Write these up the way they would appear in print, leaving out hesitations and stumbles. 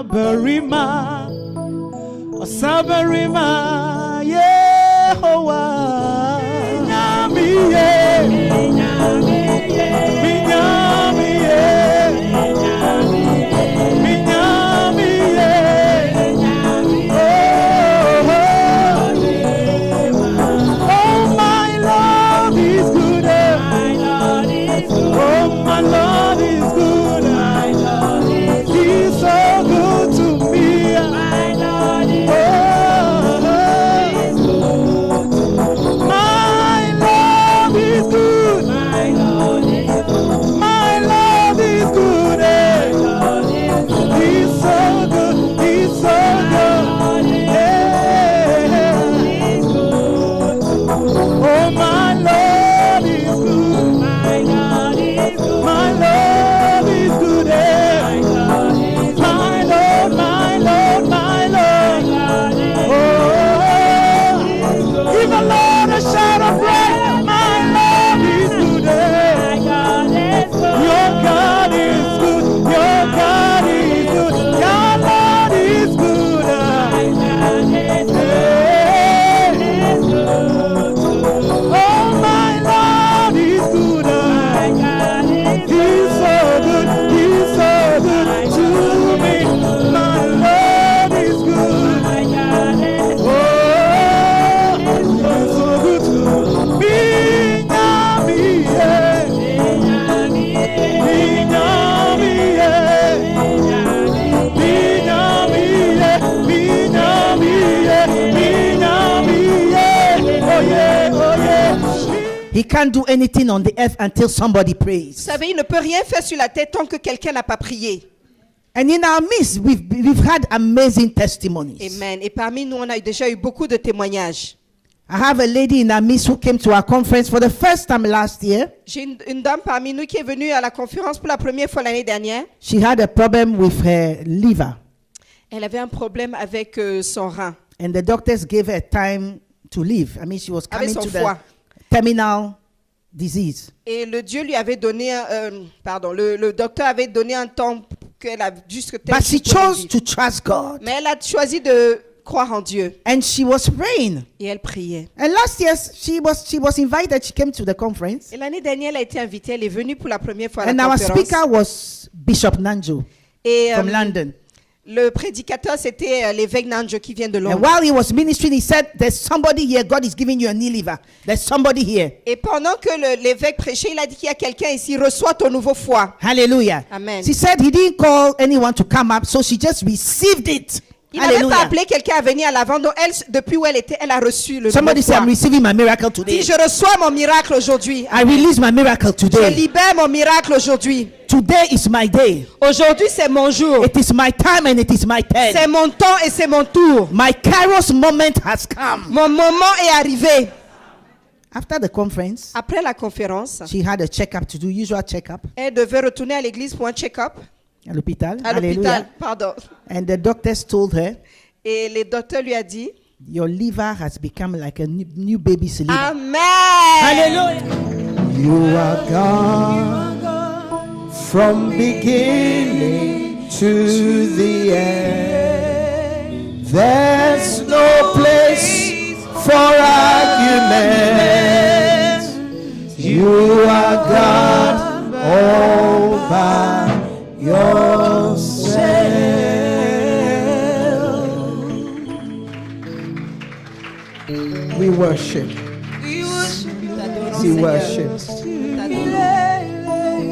Osaberima, Osaberima, Yehovah. Minyamiye, Minyamiye, Minyamiye, Minyamiye. Oh, my love is good. My Lord is good. Oh, my Lord is good. My Lord is good. He's so good to me. My Lord is good. My love is good. My Lord is good. My love is good. My Lord is good. He's so good. He's so good. Oh, my Lord is good. My Lord is good. My Lord is good. My Lord, my Lord, my Lord. Oh, give the Lord a shout of praise. My Lord is good. Your God is good. Your God is good. Your Lord is good. Oh, my Lord is good. He's so good. He's so good to me. My Lord is good. Oh, he's so good to me. He can't do anything on the earth until somebody Vous prays. savez, il ne peut rien faire sur la terre tant que quelqu'un n'a pas prié. And in our midst, we've had amazing testimonies. Amen. Et parmi nous, on a déjà eu beaucoup de témoignages. I have a lady in our midst who came to our conference for the first time last year. J'ai une dame parmi nous qui est venue à la conférence pour la première fois l'année dernière. She had a problem with her liver, Elle avait un problème avec son rein, and the doctors gave her time to live. I mean, she was avec coming son to the foie. terminal disease. Et le Dieu lui avait donné, le docteur avait donné un temps qu'elle a jusque tel But she jour pour chose vivre. to trust God, Mais elle a choisi de croire en Dieu and she was praying. et elle priait. And last year, she was invited. She came to the conference, Et l'année dernière, elle a été invitée. Elle est venue pour la première fois à and la our conférence. speaker was Bishop Nanjo Et from London. le prédicateur, c'était l'évêque Nanjo qui vient de And Londres. while he was ministering, he said, "There's somebody here. God is giving you a new liver. There's somebody here." Et pendant que l'évêque prêchait, il a dit qu'il y a quelqu'un ici, reçois ton nouveau foie. Hallelujah. Amen. She said he didn't call anyone to come up, so she just received it. Il n'avait pas Hallelujah. appelé quelqu'un à venir à l'avant. Donc, elle, depuis où elle était, elle a reçu le Somebody nouveau say, foie. "I'm receiving my miracle today. Dis, je reçois mon miracle aujourd'hui. I release my miracle Je today. libère mon miracle aujourd'hui. Today is my day. Aujourd'hui, c'est mon jour. It is my time and it is my C'est turn. mon temps et c'est mon tour. My Kairos moment has come." Mon moment est arrivé. After the conference, Après la conférence, she had a checkup to do, usual checkup elle devait retourner à l'église pour un check-up. à l'hôpital. À l'hôpital, Hallelujah. pardon. And the doctors told her, Et le docteur lui a dit, "Your liver has become like a new baby's liver." Amen. Hallelujah. You are God from beginning to the end. There's no place for argument. You are God all by yourself. We worship. We We worship.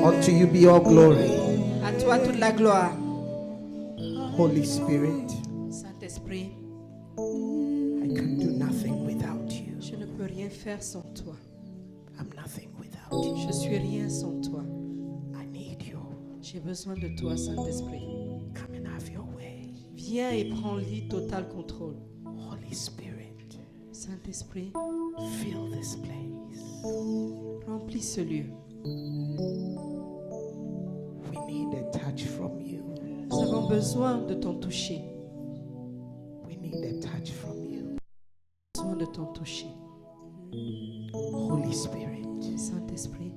Unto you be all glory. À toi toute la gloire. Holy Spirit, Saint-Esprit, I can do nothing without you. je ne peux rien faire sans toi. I'm nothing without you. Je suis rien sans toi. I need you. J'ai besoin de toi, Saint-Esprit. Come and have your way. Viens et prends le total contrôle. Holy Spirit, Saint-Esprit, fill this place. remplis ce lieu. We need a touch from you. Nous avons besoin de ton toucher. We need a touch from you. Besoin de ton toucher. Holy Spirit, Saint-Esprit,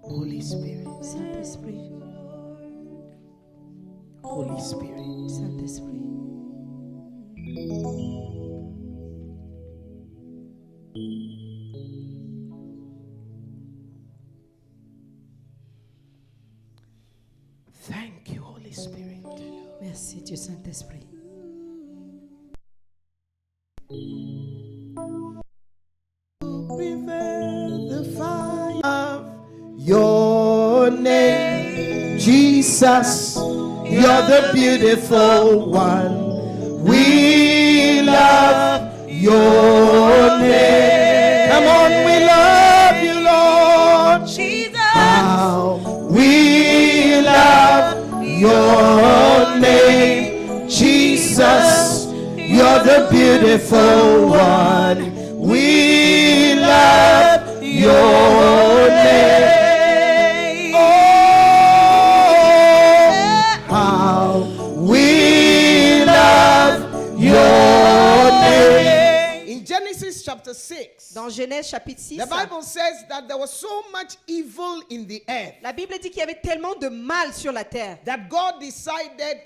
Holy Spirit, Saint-Esprit, Holy Spirit. Saint-Esprit. Thank you, Holy Spirit. Merci Dieu Saint-Esprit. Prevail the fire of your name, Jesus. You're the beautiful one. We love your name. Come on, we love you, Lord. Jesus. How we love your name, Jesus. You're the beautiful one. We love your name. Oh, how we love your name. In Genesis chapter 6, Dans Genèse chapitre 6, the Bible says that there was so much evil in the earth la Bible dit qu'il y avait tellement de mal sur la terre that God decided,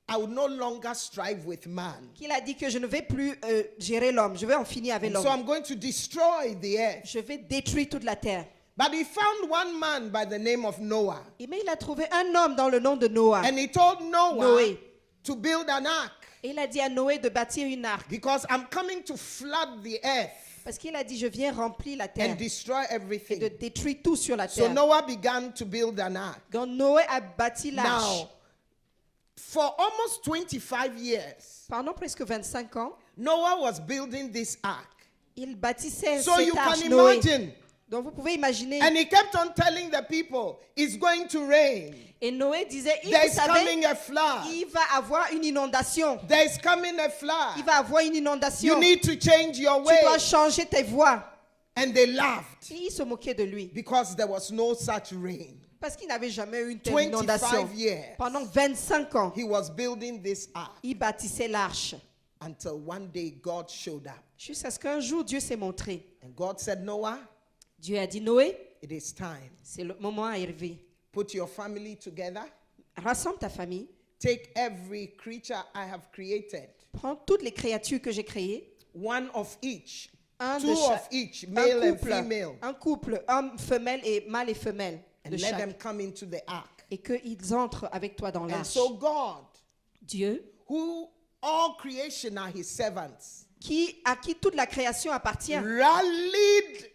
I will no longer strive with man. qu'il a dit que je ne vais plus gérer l'homme, je vais en finir avec So l'homme. I'm going to destroy the earth. Je vais détruire toute la terre. But he found one man by the name of Noah. Mais il a trouvé un homme dans le nom de Noah. And he told Noah Noé. to build an ark Et il a dit à Noé de bâtir une arche. because I'm coming to flood the earth Parce qu'il a dit, je viens remplir la terre and destroy et de everything. détruire tout sur la So terre. Noah began to build an ark. Donc Noé a bâti l'arche. Now, for almost 25 years, Pendant presque 25 ans, Noah was building this ark. il bâtissait So you cette arche, can Noé. imagine. Donc vous pouvez imaginer. And he kept on telling the people, it's going to rain. Et Noé disait, vous There's savez, coming a flood. il va avoir une inondation. There's coming a Il flood. va avoir une inondation. You need to change your Tu dois way. changer tes voies. And they laughed Et il se moquait de lui. because there was no such rain. Parce qu'il n'avait jamais eu une telle 25 inondation. years. Pendant 25 ans, He was building this ark il bâtissait l'arche. until one day God showed up. Jusqu'à ce qu'un jour, Dieu s'est montré. And God said, Noah, Dieu a dit, Noé, it is time. c'est le moment arrivé. Put your family together. Rassemble ta famille. Take every creature I have created, Prends toutes les créatures que j'ai créées. one of each, Un two de of chaque. each, Un male and couple, female, un couple, homme, femelle et mâle et femelle and de let them chaque. come into the ark. Et qu'ils entrent avec toi dans And l'arche. so God, Dieu, who all creation are his servants, à qui toute la création appartient. rallied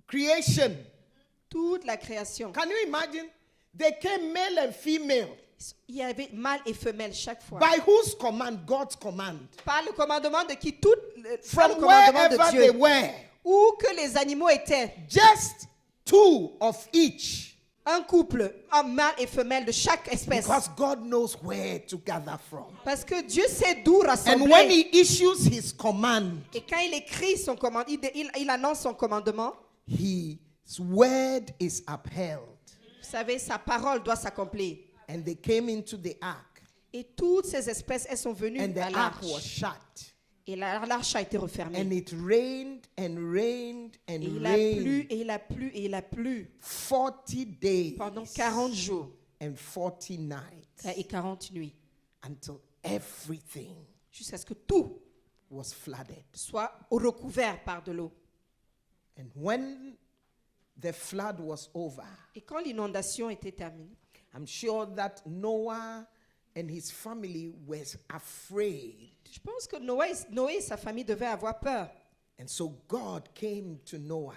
creation. Toute la création. Can you imagine? They came male and female. Il y avait mâle et femelle chaque fois. By whose command? God's command. Par le commandement de qui? Par le From commandement de wherever they Dieu. were. Où que les animaux étaient. Just two of each. Un couple, un mâle et femelle de chaque espèce. Because God knows where to gather from. Parce que Dieu sait d'où And when rassembler. he issues his command, Et quand il écrit son commandement, il annonce son commandement. his word is upheld. Vous savez, sa parole doit s'accomplir. And they came into the ark. Et toutes ces espèces, elles sont venues And the à ark was l'arche. shut. Et l'arche a été refermée. And it rained and rained and Et il a plu, rained et il a plu, et il a plu 40 days pendant 40 jours and 40 nights et 40 nuits. until everything Jusqu'à ce que tout was flooded. soit recouvert par de l'eau. And when the flood was over, Et quand l'inondation était terminée, I'm sure that Noah and his family were afraid. je pense que Noé et sa famille devaient avoir peur. And so God came to Noah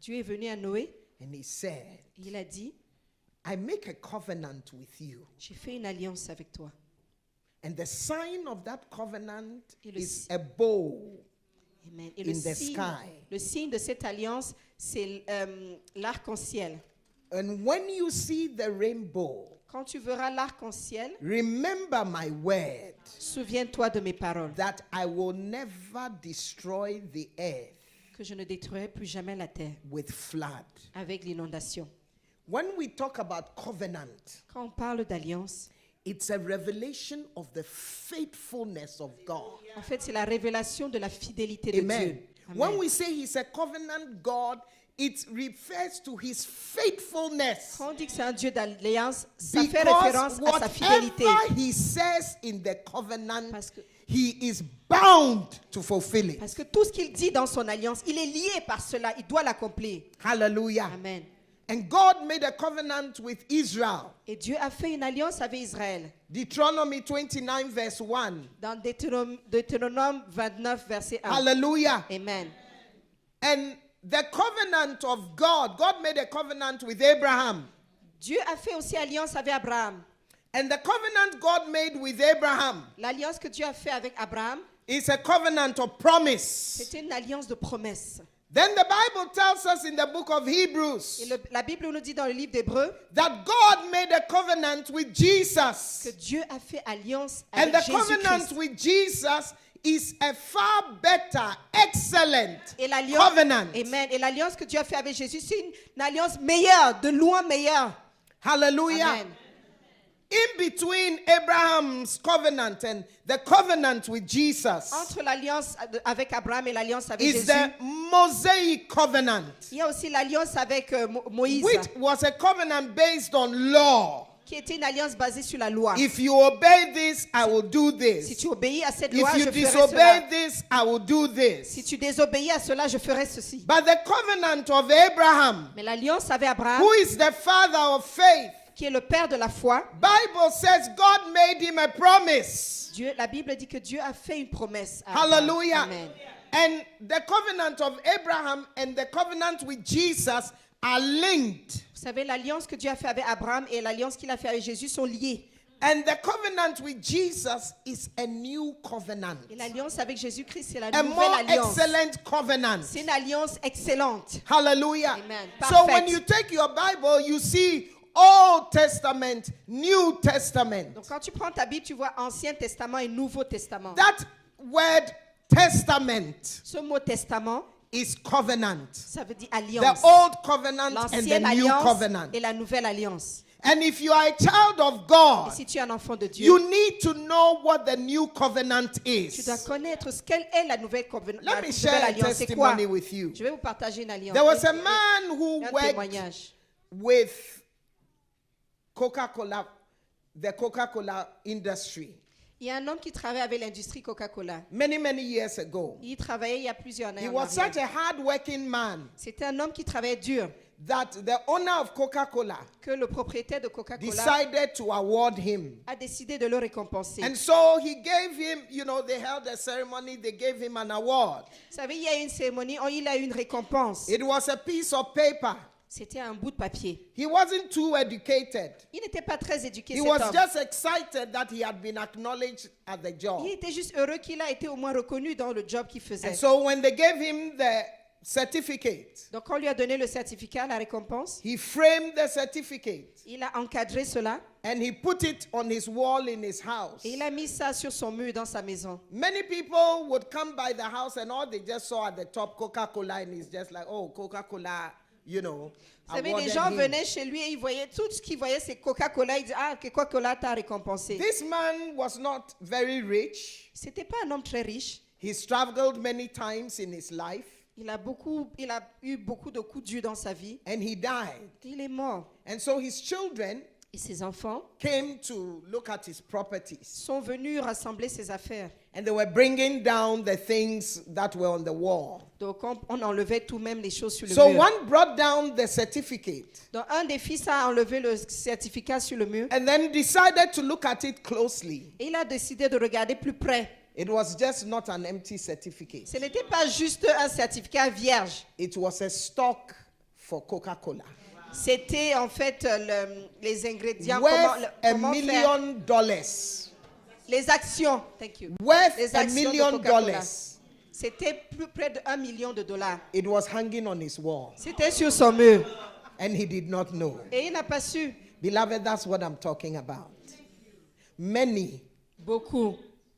Dieu est venu à Noé and he said, et il a dit, I make a covenant with you. j'ai fait une alliance avec toi. And the sign of that covenant Et le is si- a bow. Amen. Et In the sky. le signe de cette alliance, c'est l'arc-en-ciel. And when you see the rainbow, Quand tu verras l'arc-en-ciel, remember my word souviens-toi de mes paroles, that I will never destroy the earth que je ne détruirai plus jamais la terre with flood. avec l'inondation. When we talk about covenant, Quand on parle d'alliance, it's a revelation of the faithfulness of God. en fait, c'est la révélation de la fidélité de Amen. Dieu. Amen. When we say he's a covenant God, it refers to his faithfulness. Quand on dit que c'est un Dieu d'alliance, ça fait référence Because à sa fidélité. whatever he says in the covenant, Parce que, he is bound to fulfill it. parce que tout ce qu'il dit dans son alliance, il est lié par cela. Il doit l'accomplir. Hallelujah. Amen. And God made a covenant with Israel. Et Dieu a fait une alliance avec Israël. Deuteronomy 29 verse 1. Dans Deutéronome 29, verset 1. Hallelujah. Amen. And the covenant of God, God made a covenant with Abraham. Dieu a fait aussi alliance avec Abraham. And the covenant God made with Abraham L'alliance que Dieu a fait avec Abraham, is a covenant of promise. c'était une alliance de promesse. Then the Bible tells us in the book of Et Hebrews la Bible nous dit dans le livre d'Hébreux that God made a covenant with Jesus. que Dieu a fait alliance And avec the covenant Jésus-Christ. with Jesus is a far better, excellent Et l'alliance, covenant. Amen. Et l'alliance que Dieu a fait avec Jésus, c'est une alliance meilleure, de loin meilleure. Hallelujah. Amen. In between Abraham's covenant and the covenant with Jesus Entre l'alliance avec Abraham et l'alliance avec is Jésus, the Mosaic covenant, il y a aussi l'alliance avec Moïse, which was a covenant based on law. qui était une alliance basée sur la loi. If you obey this, I will do Si this. tu obéis à cette loi, If you je ferai disobey cela. this, I will do Si this. tu désobéis à cela, je ferai ceci. But the covenant of Abraham, Mais l'alliance avec Abraham, who is the father of faith, qui est le père de la foi, Bible says God made him a promise. Dieu, la Bible dit que Dieu a fait une promesse. à Abraham. Hallelujah. Amen. And the covenant of Abraham and the covenant with Jesus are linked. Vous savez, l'alliance que Dieu a fait avec Abraham et l'alliance qu'il a fait avec Jésus sont liées. And the covenant with Jesus is a new covenant. Et l'alliance avec Jésus-Christ, c'est la A nouvelle more alliance. excellent covenant. C'est une alliance excellente. Hallelujah. Amen. So Perfect. when you take your Bible, you see Old Testament, New Testament. Donc quand tu prends ta Bible, tu vois Ancien Testament et Nouveau Testament. That word testament Ce mot testament, is covenant. ça veut dire The alliance. old covenant and the L'ancienne new alliance covenant. et la nouvelle alliance. And if you are a child of Et God, si tu es un enfant de Dieu, you need to know what the new covenant tu dois is. connaître quelle est la nouvelle, la Let me nouvelle share a alliance. C'est quoi? testimony with you. Je vais vous partager une alliance. There was a man who Un worked témoignage. with Coca-Cola, the Coca-Cola industry, Il y a un homme qui travaille avec l'industrie Coca-Cola. many, many years ago. Il travaillait il y a plusieurs années. He en was arrière. such a hard-working man C'était un homme qui travaillait dur, that the owner of Coca-Cola que le propriétaire de Coca-Cola decided to award him. a décidé de le récompenser. And so he gave him, they held a ceremony, they gave him an award. Vous savez, il y a eu une cérémonie, il a eu une récompense. It was a piece of paper. C'était un bout de papier. He wasn't too educated. Il n'était pas très éduqué, He cet was homme. just excited that he had been acknowledged at the job. Il était juste heureux qu'il a été au moins reconnu dans le job qu'il faisait. And so when they gave him the certificate, Donc, on lui a donné le certificat, la récompense. he framed the certificate Il a encadré cela and he put it on his wall in his house. et il a mis ça sur son mur dans sa maison. Many people would come by the house and all they just saw at the top Coca-Cola, and it's just like, oh, Coca-Cola, Vous savez, les awarded gens him. venaient chez lui et ils voyaient tout ce qu'ils voyaient, c'est Coca-Cola. Ils disaient, ah, que Coca-Cola t'a récompensé. This man was not very rich. C'était pas un homme très riche. He struggled many times in his life Il a eu beaucoup de coups durs dans sa vie. and he died. Il est mort. And so his children Et ses enfants came to look at his properties. sont venus rassembler ses affaires. And they were bringing down the things that were on the wall. Donc, on enlevait tout même les choses sur le So mur. one brought down the certificate Donc, un des fils a enlevé le certificat sur le mur. and then decided to look at it closely. Et il a décidé de regarder plus près. It was just not an empty certificate. Ce n'était pas juste un certificat vierge. It was a stock for Coca-Cola. C'était en fait les ingrédients. Worth comment $1 faire. million. Les actions. Thank you. Worth Les $1 actions de million. Coca-Cola. C'était plus près de $1 million. It was hanging on his wall. C'était sur son mur. And he did not know. Et il n'a pas su. Beloved, that's what I'm talking about. Many Beaucoup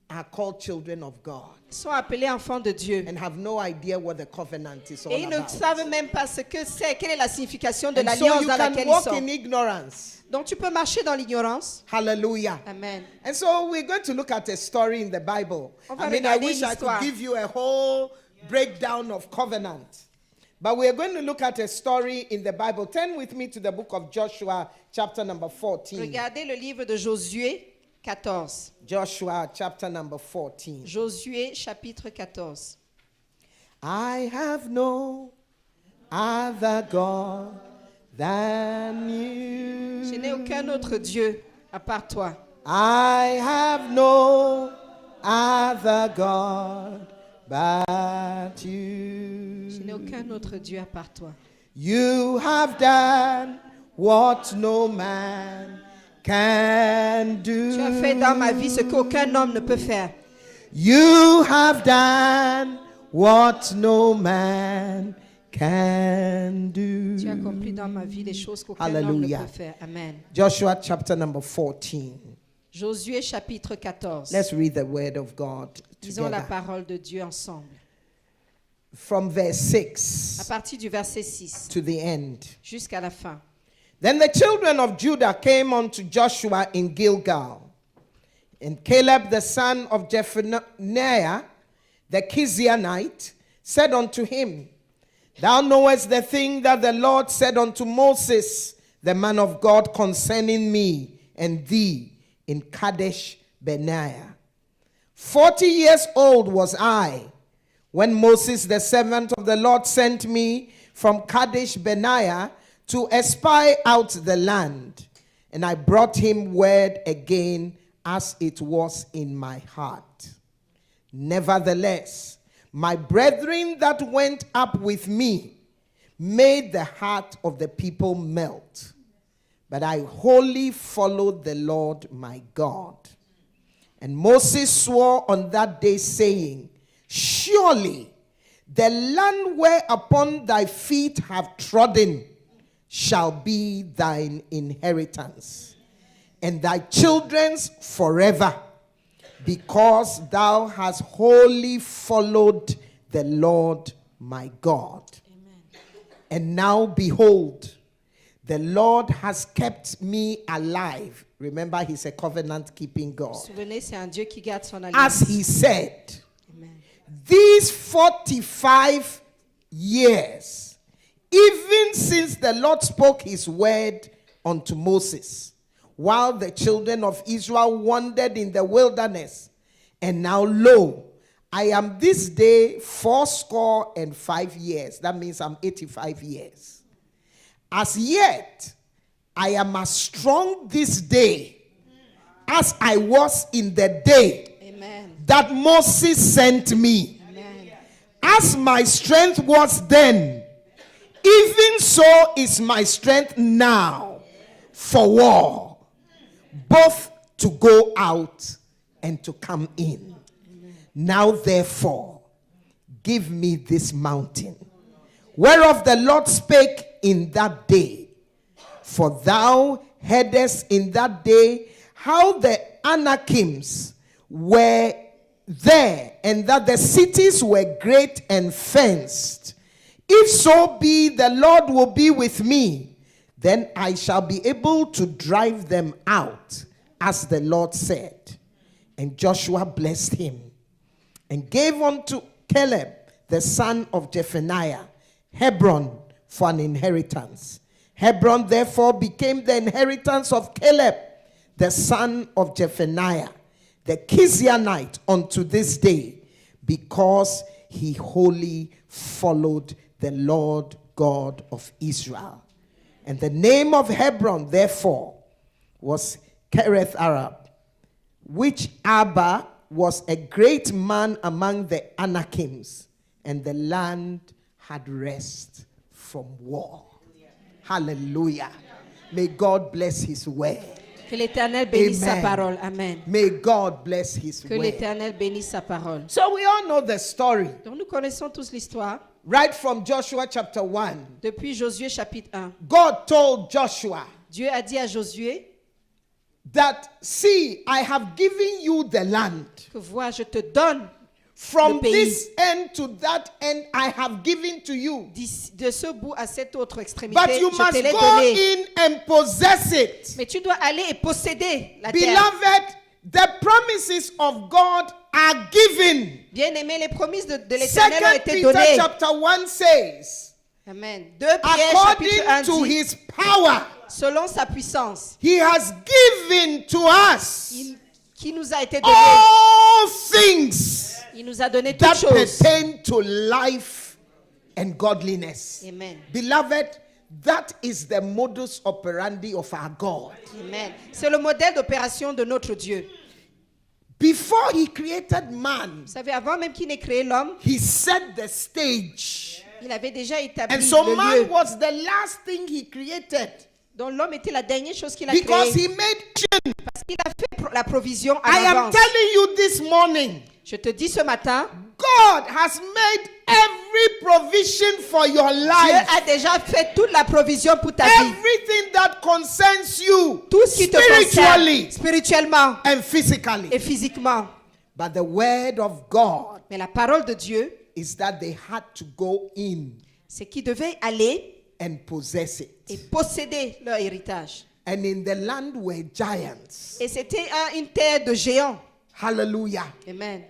are called children of God sont appelés enfants de Dieu. and have no idea what the covenant is all Et ils ne about. savent même pas ce que c'est, quelle est la signification de And so l'alliance you dans can laquelle ils walk sont. in ignorance. Donc tu peux marcher dans l'ignorance. Hallelujah. Amen. And so we're going to look at a story in the Bible. On va I regarder wish I l'histoire. could give you a whole breakdown of covenant. But we are going to look at a story in the Bible. Turn with me to the book of Joshua, chapter number 14. Regardez le livre de Josué 14. Joshua, chapter number 14. Josué chapitre 14. I have no other God than Je n'ai you. aucun autre Dieu à part toi. I have no other God but you. Je n'ai aucun autre Dieu à part toi. You have done what no man can do. Tu as fait dans ma vie ce qu'aucun homme ne peut faire. You have done what no man can do. Tu as accompli dans ma vie des choses qu'aucun homme ne Hallelujah. peut faire. Amen. Joshua chapter number 14. Josué chapitre 14. Let's read the word of God Lisons la together. parole de Dieu ensemble. From verse À 6 partir du verset 6 to the end. jusqu'à la fin. Then the children of Judah came unto Joshua in Gilgal. And Caleb the son of Jephunneh, the Kizionite, said unto him, Thou knowest the thing that the Lord said unto Moses, the man of God, concerning me and thee in Kadesh Barnea. 40 years old was I, when Moses the servant of the Lord sent me from Kadesh Barnea to espy out the land. And I brought him word again as it was in my heart. Nevertheless, my brethren that went up with me made the heart of the people melt. But I wholly followed the Lord my God. And Moses swore on that day, saying, Surely the land whereupon thy feet have trodden shall be thine inheritance, and thy children's forever, because thou hast wholly followed the Lord my God. Amen. And now behold, the Lord has kept me alive. Remember, he's a covenant-keeping God. Souvenez, c'est un Dieu qui garde son As alliance. he said, Amen. these 45 years, even since the Lord spoke his word unto Moses, while the children of Israel wandered in the wilderness. And now, lo, I am this day 85 years. That means I'm 85 years. As yet, I am as strong this day as I was in the day Amen. that Moses sent me. Amen. As my strength was then, even so is my strength now for war, both to go out and to come in. Now therefore, give me this mountain, whereof the Lord spake in that day. For thou heardest in that day how the Anakims were there, and that the cities were great and fenced. If so be the Lord will be with me, then I shall be able to drive them out, as the Lord said. And Joshua blessed him, and gave unto Caleb the son of Jephunneh Hebron for an inheritance. Hebron therefore became the inheritance of Caleb the son of Jephunneh the Kizionite unto this day, because he wholly followed the Lord God of Israel. And the name of Hebron therefore was Kereth Arab, which Abba was a great man among the Anakims, and the land had rest from war. Hallelujah. May God bless his word. Que l'Éternel bénisse sa Amen. parole. Amen. May God bless his Que word. l'Éternel bénisse sa parole. So we all know the story. Donc nous connaissons tous l'histoire. Right from Joshua chapter 1. Depuis Josué chapitre 1. God told Joshua Dieu a dit à Josué that, see, I have given you the land. que vois, je te donne From le pays. this end to that end, I have given to you. de ce bout à cette autre extrémité. But you Je must te l'ai go donné. in and possess it. Mais tu dois aller et posséder la terre. Beloved, the promises of God are given. Bien aimé, les promesses de l'Éternel ont 2 été Peter données. chapter 1 says Amen. 2 Pierre chapitre 1 according to dit, his power, selon sa puissance, he has given to us qui nous a été donnée. all things Il nous a donné that toutes choses. pertain to life and godliness. Amen. Beloved, that is the modus operandi of our God. Amen. C'est le modèle d'opération de notre Dieu. Before he created man, Vous savez, avant même qu'il n'ait créé l'homme, he set the stage. il avait déjà établi And so le man lieu. was the last thing he created Donc l'homme était la dernière chose qu'il a because créée. he made chin. Parce qu'il a fait la provision à I am l'avance. telling you this morning, Je te dis ce matin, God has made every provision for your Dieu life. a déjà fait toute la provision pour ta vie. Everything that concerns you Tout ce qui te spiritually concerne, spirituellement and physically. et physiquement. But the word of God Mais la parole de Dieu, is that they had to go in c'est qu'ils devaient aller and possess et it. posséder leur héritage. And in the land were giants. Et c'était une terre de géants. Hallelujah. Amen.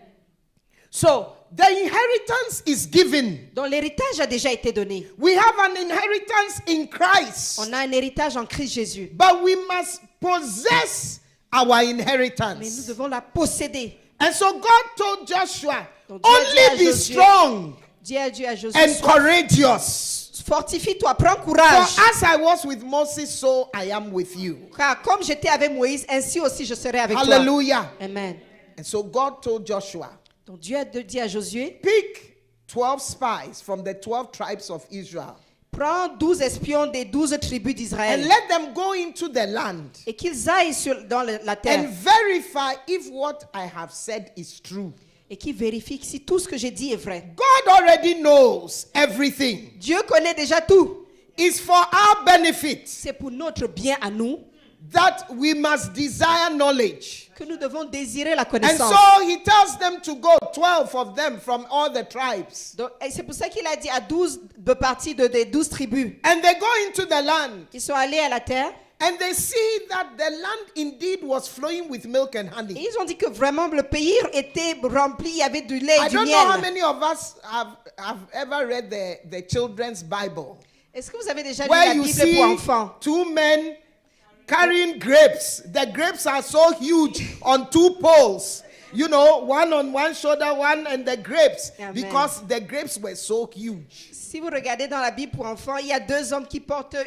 So the inheritance is given. Donc l'héritage a déjà été donné. We have an inheritance in Christ. On a un héritage en Christ Jésus. But we must possess our Mais nous inheritance. devons la posséder. And so God told Joshua, Donc Dieu a dit à only be Josué, strong Dieu a dit à Josué, and sois- courageous. fortifie-toi, prends For courage. as I was with Moses, so I am with you. Car comme j'étais avec Moïse, ainsi aussi je serai avec Hallelujah. toi. Amen. And so God told Joshua, Donc Dieu a dit à Josué, pick 12 spies from the 12 tribes of Israel prends 12 espions des 12 tribus and d'Israël let them go into the land et qu'ils aillent dans la terre and verify if what I have said is true. et qu'ils vérifient si tout ce que j'ai dit est vrai. God already knows everything. Dieu connaît déjà tout. It's for our benefit C'est pour notre bien à nous that we must desire knowledge. que nous devons désirer la And connaissance. so he tells them to go, 12 of them from all the tribes. Donc, et c'est pour ça qu'il a dit à 12 de partie des 12 tribus. And they go into the land Ils sont allés à la terre and they see that the land indeed was flowing with milk and et honey. ils ont dit que vraiment le pays était rempli, il y avait du lait et I du don't know how miel. many of us have ever read the children's Bible, Est-ce que vous avez déjà lu where la you Bible pour see enfants? 2 men carrying grapes. The grapes are so huge on 2 poles. You know, one on one shoulder, one and the grapes, Amen. because the grapes were so huge. Si vous regardez dans la Bible pour enfants, il y a 2 hommes qui portent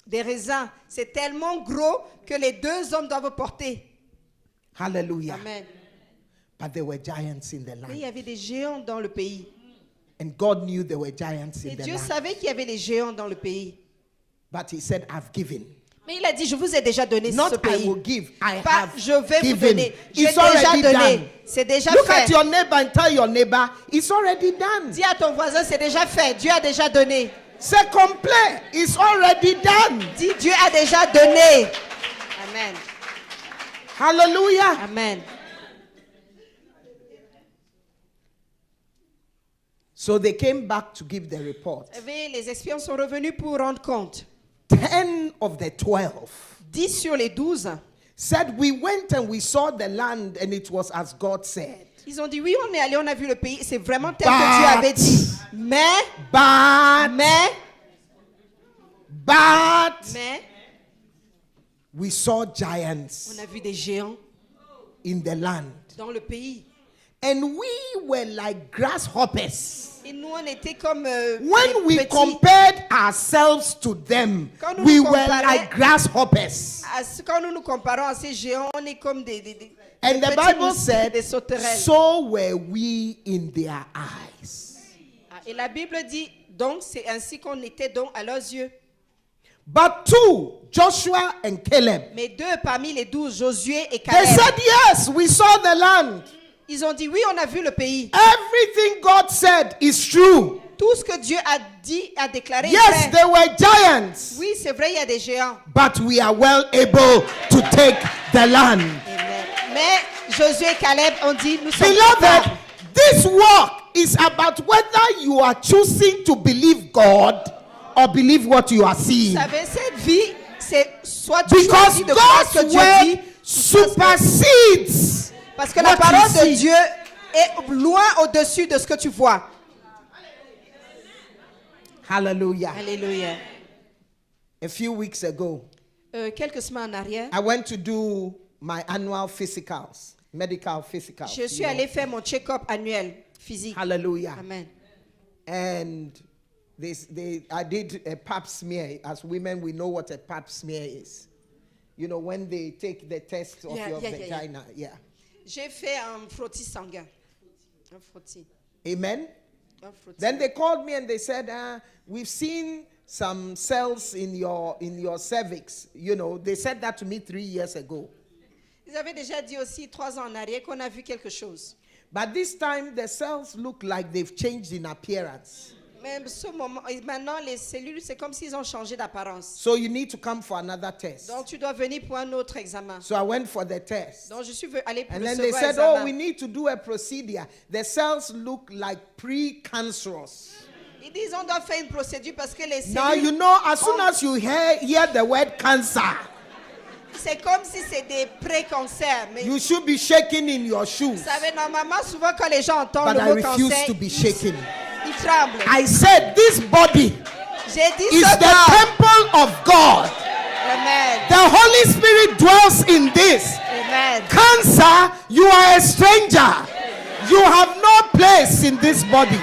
des raisins. C'est tellement gros que les 2 hommes doivent porter. Hallelujah. Amen. But there were giants in the Mais il y land. avait des géants dans le pays. And God knew there were giants Et in the Dieu land. savait qu'il y avait des géants dans le pays. But he said, I've given. Mais il a dit, je vous ai déjà donné ce Not I pays. will give, I Pas, have je vais vous given. donner. J'ai It's déjà already donné. done. C'est déjà Look at fait. your neighbor and tell your neighbor, it's already done. Dis à ton voisin, c'est déjà fait. Dieu a déjà donné. Say complet, it's already done. Dis, Dieu a déjà donné. Amen. Hallelujah. Amen. So they came back to give the report. Vous savez, les espions sont revenus pour rendre compte. 10 of the 12 10 sur les 12, said, we went and we saw the land and it was as God said. ils ont dit, oui, on est allé, on a vu le pays. C'est vraiment tel que Dieu avait dit. Mais, But we saw on giants a vu des géants in the land. dans le pays. And we were like grasshoppers. Et nous, on était comme When we des petits. compared ourselves to them, Quand nous we nous were comparais- like grasshoppers. Quand nous nous comparons à ces géants, on est comme des And the petits Bible moustiques, said, des sauterelles. so were we in their eyes. Et la Bible dit, donc, c'est ainsi qu'on était donc à leurs yeux. But 2, Joshua and Caleb, Mais 2 parmi les 12, Josué et they Caleb, said, yes, we saw the land. ils ont dit, oui, on a vu le pays. Everything God said is true. Tout ce que Dieu a dit, a déclaré est Yes, vrai. there were giants, Oui, c'est vrai, il y a des géants. but we are well able to take the land. Amen. Mais Josué et Caleb ont dit, nous sommes Beloved, capables. this walk is about whether you are choosing to believe God or believe what you are Vous seeing. savez, cette vie, c'est soit tu Because choisis de croire ce que God's Dieu dit, word supersedes parce que la what parole you de see. Dieu est loin au-dessus de ce que tu vois. Hallelujah. Alléluia. A few weeks ago, Quelques semaines en arrière, I went to do my annual physicals, medical physicals. je suis allée faire mon check-up annuel physique. Hallelujah. Amen. And I did a pap smear. As women, we know what a pap smear is. You know, when they take the test of your vagina. Yeah. J'ai fait un frottis sanguin. Un frottis. Amen. Un frottis. Then they called me and they said, we've seen some cells in your cervix. You know, they said that to me 3 years ago. Ils avaient déjà dit aussi 3 ans en arrière qu'on a vu quelque chose. But this time, the cells look like they've changed in appearance. Mais maintenant, les cellules, c'est comme s'ils ont changé d'apparence. So you need to come for another test. Donc, tu dois venir pour un autre examen. So I went for the test. Donc, je suis allée pour And le then second they said, examen. oh, we need to do a procedure. The cells look like pre-cancerous. Ils disent on doit faire une procédure parce que les cellules... Now, you know, as soon as you hear the word cancer, C'est comme si c'est des pré-cancers. Mais you should be shaking in your shoes. vous savez, normalement, souvent quand les gens entendent But le I mot refuse cancer, to be shaken. ils tremblent. I said, this body J'ai dit is ce the corps. temple of God. Amen. The Holy Spirit dwells in this. Amen. Cancer, you are a stranger. You have no place in this body.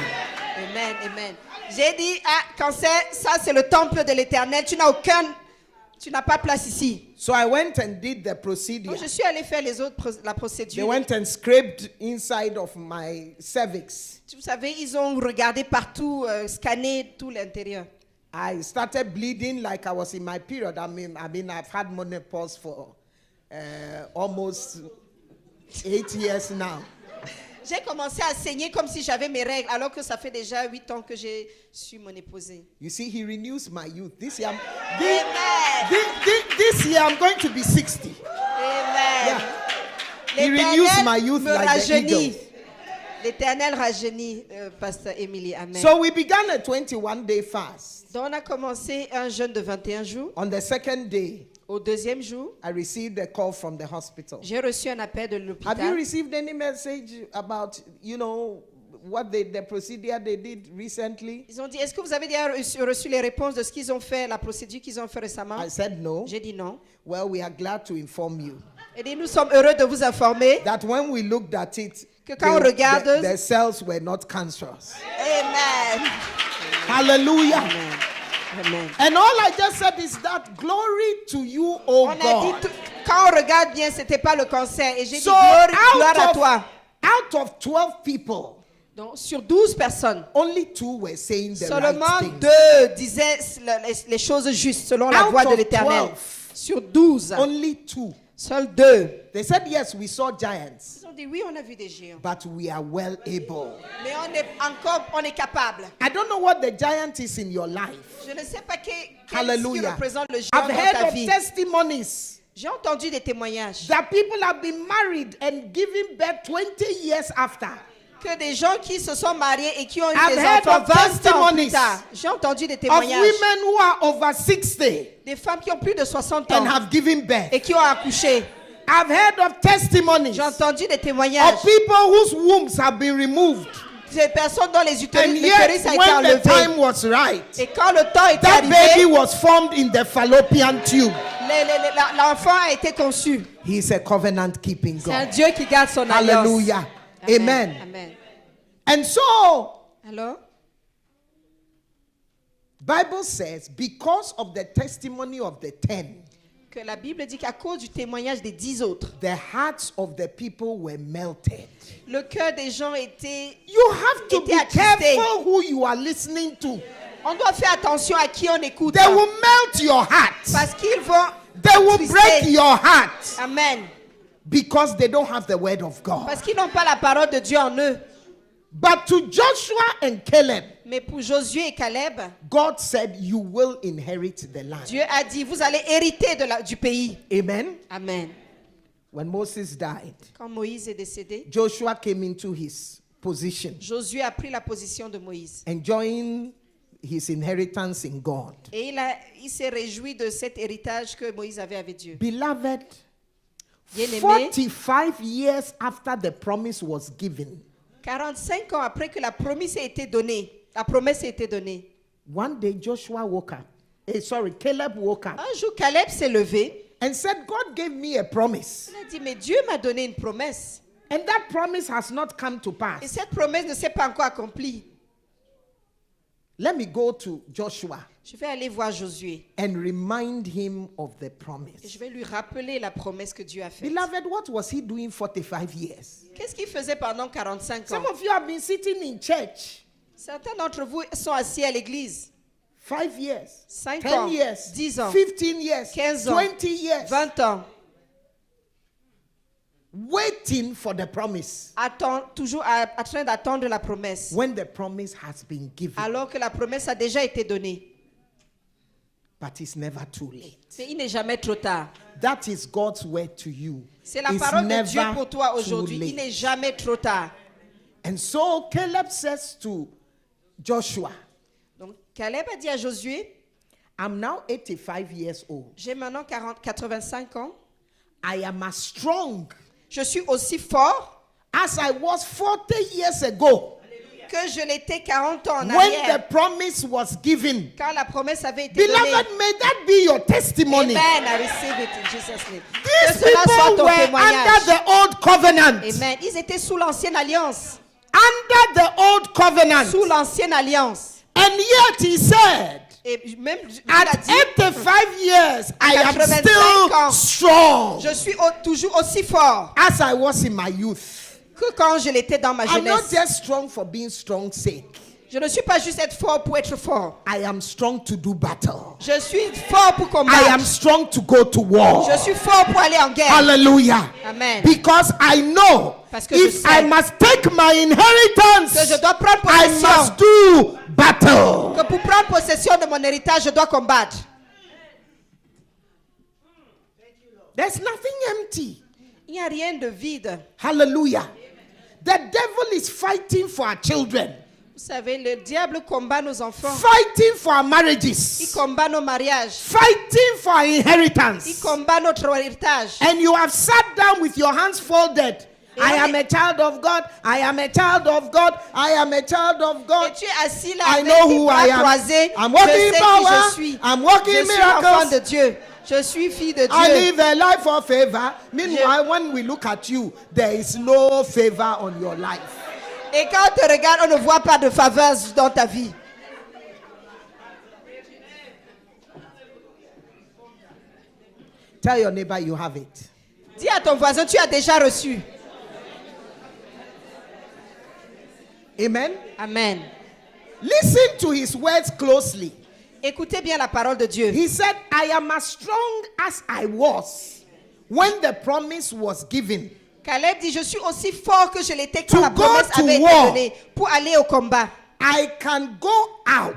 Amen. Amen. J'ai dit, cancer, ça c'est le temple de l'Éternel. Tu n'as pas place ici. So I went and did the procedure. Donc, je suis allée faire la They procédure. went and scraped inside of my cervix. Vous savez, ils ont regardé partout, scanné tout l'intérieur. I started bleeding like I was in my period. I mean, I've had menopause for almost 8 years now. J'ai commencé à saigner comme si j'avais mes règles, alors que ça fait déjà 8 ans que je suis monéposée. You see, he renews my youth. This year, Amen. this year I'm going to be 60. Amen. He renews my youth me like the rajeunit. eagles. L'Éternel rajeunit, Pasteur Émilie. Amen. So we began a 21-day fast. Donc on a commencé un jeûne de 21 jours. On the second day, Au deuxième jour, I received a call from the hospital. j'ai reçu un appel de Have you l'hôpital. received any message about, you know, what the procedure they did recently? Ils ont dit, est-ce que vous avez déjà reçu les réponses de ce qu'ils ont fait, la procédure qu'ils ont fait récemment? I said no. J'ai dit non. Well, we are glad to inform you Et dit, nous sommes heureux de vous informer that when we looked at it, que quand on regarde, the cells were not cancerous. Amen. Hallelujah. Amen. Amen. And all I just said is that glory to you, O On a God. dit, quand on regarde bien, c'était pas le cancer. Et j'ai dit, So gloire à toi. out of 12 people, Donc, sur 12 personnes, only 2 were saying the seulement right thing. 2 disaient les choses justes selon la Out voix de of l'Éternel. 12. Sur 12, Only 2. seuls 2. They said, yes, we saw giants, Ils ont dit, oui, on a vu des géants. but we are well able. Mais on est capable. I don't know what the giant is in your life. Je ne sais pas quel qui Hallelujah. représente le géant I've dans heard ta of vie. testimonies J'ai entendu des témoignages that people have been married and giving birth 20 years after. que des gens qui se sont mariés et qui ont eu I've des heard enfants of 20 ans plus testimonies tard. J'ai entendu des Of témoignages women who are over 60 des femmes qui ont plus de 60 and ans have given birth. et qui ont accouché. I've heard of testimonies J'ai entendu des témoignages of people whose wombs have been removed. des personnes dont les And utérus yet, a été when the enlevé. time was right, Et quand le temps était that baby arrivé, was formed in the fallopian tube. l'enfant a été conçu. He is a covenant keeping C'est un God. Dieu qui garde son alliance. Hallelujah. Amen. Amen. And so, Alors, Bible says, because of the testimony of the 10, que la Bible dit qu'à cause du témoignage des 10 autres, the hearts of the people were melted. le cœur des gens était... You have to be Était attristé. careful who you are listening to. On doit faire attention à qui on écoute. They will melt your heart. Parce qu'ils vont... They will attrister. break your heart Amen. because they don't have the word of God. Parce qu'ils n'ont pas la parole de Dieu en eux. But to Joshua and Caleb, Mais pour Josué et Caleb, God said, you will inherit the land. Dieu a dit, vous allez hériter du pays. Amen. Amen. When Moses died, Quand Moïse est décédé, Joshua came into his position, Josué a pris la position de Moïse. enjoying his inheritance in God. Et il s'est réjoui de cet héritage que Moïse avait avec Dieu. Beloved, Bien-aimé, 45 years after the promise was given, 45 ans après que la promesse a été donnée, One day Joshua woke up. Caleb woke up Un jour, Caleb s'est levé. and said, God gave me a promise. Il a dit, mais Dieu m'a donné une promesse. And that promise has not come to Et pass. cette promesse ne s'est pas encore accomplie. Let me go to Joshua Je vais aller voir Josué. and remind him of the Et promise. je vais lui rappeler la promesse que Dieu a faite. Beloved, what was he doing 45 years? Qu'est-ce qu'il faisait pendant 45 ans? Some of you have been sitting in church Certains d'entre vous sont assis à l'église. 5 years, 5 10 ans, years, 10 ans, 15 years, 15 ans, 20 years, 20 ans. waiting for the promise Toujours en train d'attendre la promesse. when the promise has been given. Alors que la promesse a déjà été donnée. But it's never too late. Mais il n'est jamais trop tard. That is God's word to you. C'est la It's parole de Dieu never pour toi too aujourd'hui. late. Il n'est jamais trop tard. And so Caleb says to Joshua, Donc Caleb a dit à Josué, I'm now 85 years old. j'ai maintenant 85 ans. I am as strong Je suis aussi fort as I was 40 years ago que je l'étais 40 ans en when arrière. the promise was given. Quand la promesse avait été donnée. Beloved, may that be your testimony. Amen. I receive it in Jesus' name. These Que cela soit people ton were under témoignage. the old covenant. Amen. Ils étaient sous l'ancienne alliance. Under the old covenant. Sous l'ancienne alliance. And yet he said, Et même, il at a dit, 85 years, I am 85 still ans. strong je suis toujours aussi fort as I was in my youth. que quand je l'étais dans ma I'm not jeunesse. just strong for being strong's sake. Je ne suis pas juste être fort pour être fort. I am strong to do battle. Je suis fort pour I combattre. am strong to go to war. Je suis fort pour aller en guerre. Hallelujah. Amen. Because I know Parce que je if sais I must take my Que inheritance, je dois prendre I possession. must do battle. Que pour prendre possession de mon héritage, je dois combattre. There's nothing empty. Il n'y a rien de vide. Hallelujah. The devil is fighting for our children, Vous savez, le diable combat nos enfants. fighting for our Il marriages, combat nos mariages. fighting for our Il inheritance. combat notre héritage. And you have sat down with your hands folded. I am a child of God. I am a child of God. I am a child of Et God. tu es assis là I avec know tes who bras I am. croisés. I'm Je walking sais in qui power. je suis. I'm walking Je in suis enfant de miracles. Dieu. Je suis fille de I Dieu. live a life of favor. Meanwhile, when we look at you, there is no favor on your life. Et quand on te regarde, on ne voit pas de faveur dans ta vie. Tell your neighbor you have it. Dis à ton voisin, tu as déjà reçu. Amen. Amen. Listen to his words closely. Écoutez bien la parole de Dieu. He said, I am as strong as I was when the promise was given. Caleb dit, je suis aussi fort que je l'étais quand To la go promesse to avait été war. donnée pour aller au combat. I can go out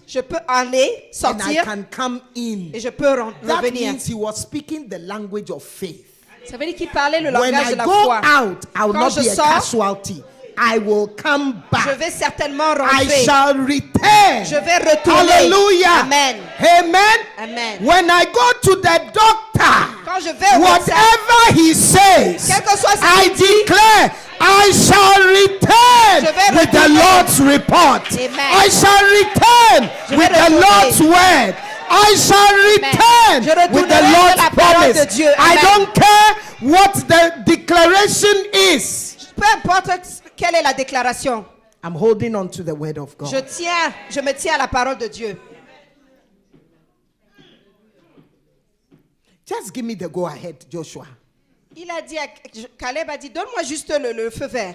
Je peux aller, and I sortir can come in. et je peux That revenir. means he was speaking the language of faith. Ça veut dire qu'il parlait le When langage I de la go foi. out, I will Quand not je be a sors, casualty. I will come Je back. vais certainement I rentrer. shall return. Je vais retourner. Hallelujah. Amen. Amen. Amen. When I go to the doctor, Quand je vais au médecin, whatever he says, quel que soit ce I qu'il dit, declare I shall return Je vais with the retourner. Lord's report. Amen. I shall return Je vais with the retourner. Lord's word. I shall return Je with the retournerai Lord's de la parole promise. de Dieu. I Amen. don't care what the declaration is. peu importe quelle est la déclaration, I'm holding on to the word of God. je me tiens à la parole de Dieu. Just give me the go ahead, Joshua. Il a dit, Caleb a dit, donne-moi juste le feu vert.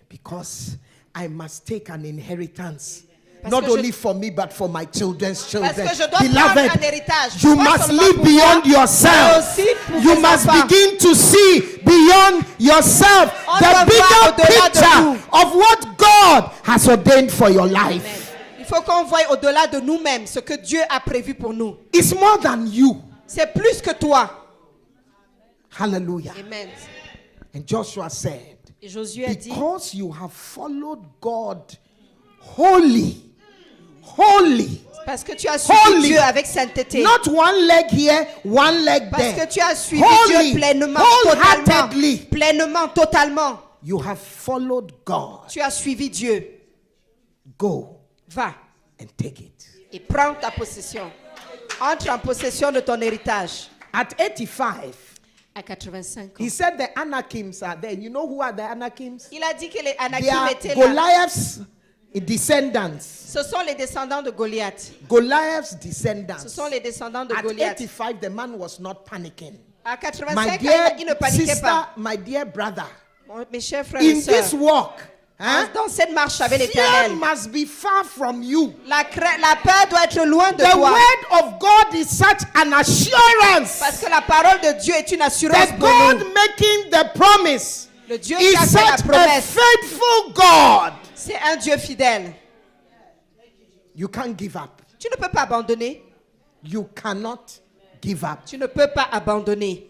Because I must take an inheritance. Parce Not que je- only for me, but for my children's children. Parce que je dois prendre un héritage. you Pas must seulement live pour beyond moi, yourself. mais aussi pour You mes must enfants. begin to see beyond yourself On the doit voir bigger au-delà de picture nous. of what God has ordained for your life. Il faut qu'on voie au-delà de nous-mêmes ce que Dieu a prévu pour nous. It's more than you. C'est plus que toi. Hallelujah. Amen. And Joshua said, Et Josué a dit, because you have followed God holy. parce que tu as suivi Holy. Dieu avec sainteté. Not one leg here, one leg Parce there. que tu as suivi Holy, Dieu pleinement, wholeheartedly. totalement. Pleinement, totalement. You have followed God. Tu as suivi Dieu. Go Va and take it. Et prends ta possession. Entre en possession de ton héritage. At 85, À 85 ans. he said the Anakims are there. You know who are the Anakims? Il a dit que les They Anakim are étaient là. Goliath's descendants. Ce sont les descendants de Goliath. Goliath's Ce descendants. sont les descendants de At Goliath. 85, the man was not panicking. À My 85 ans, dear il ne paniquait sister, pas. my dear brother, Mes chers frères et in this sœurs, walk, huh, dans cette marche avec fear l'Éternel, must be far from you. la peur doit être loin de The toi. word of God is such an assurance Parce que la parole de Dieu est une assurance that pour God nous. making the promise Le Dieu qui is a fait such la a promesse, faithful God. c'est un Dieu fidèle. You can't give up. Tu ne peux pas abandonner. You cannot give up. Tu ne peux pas abandonner.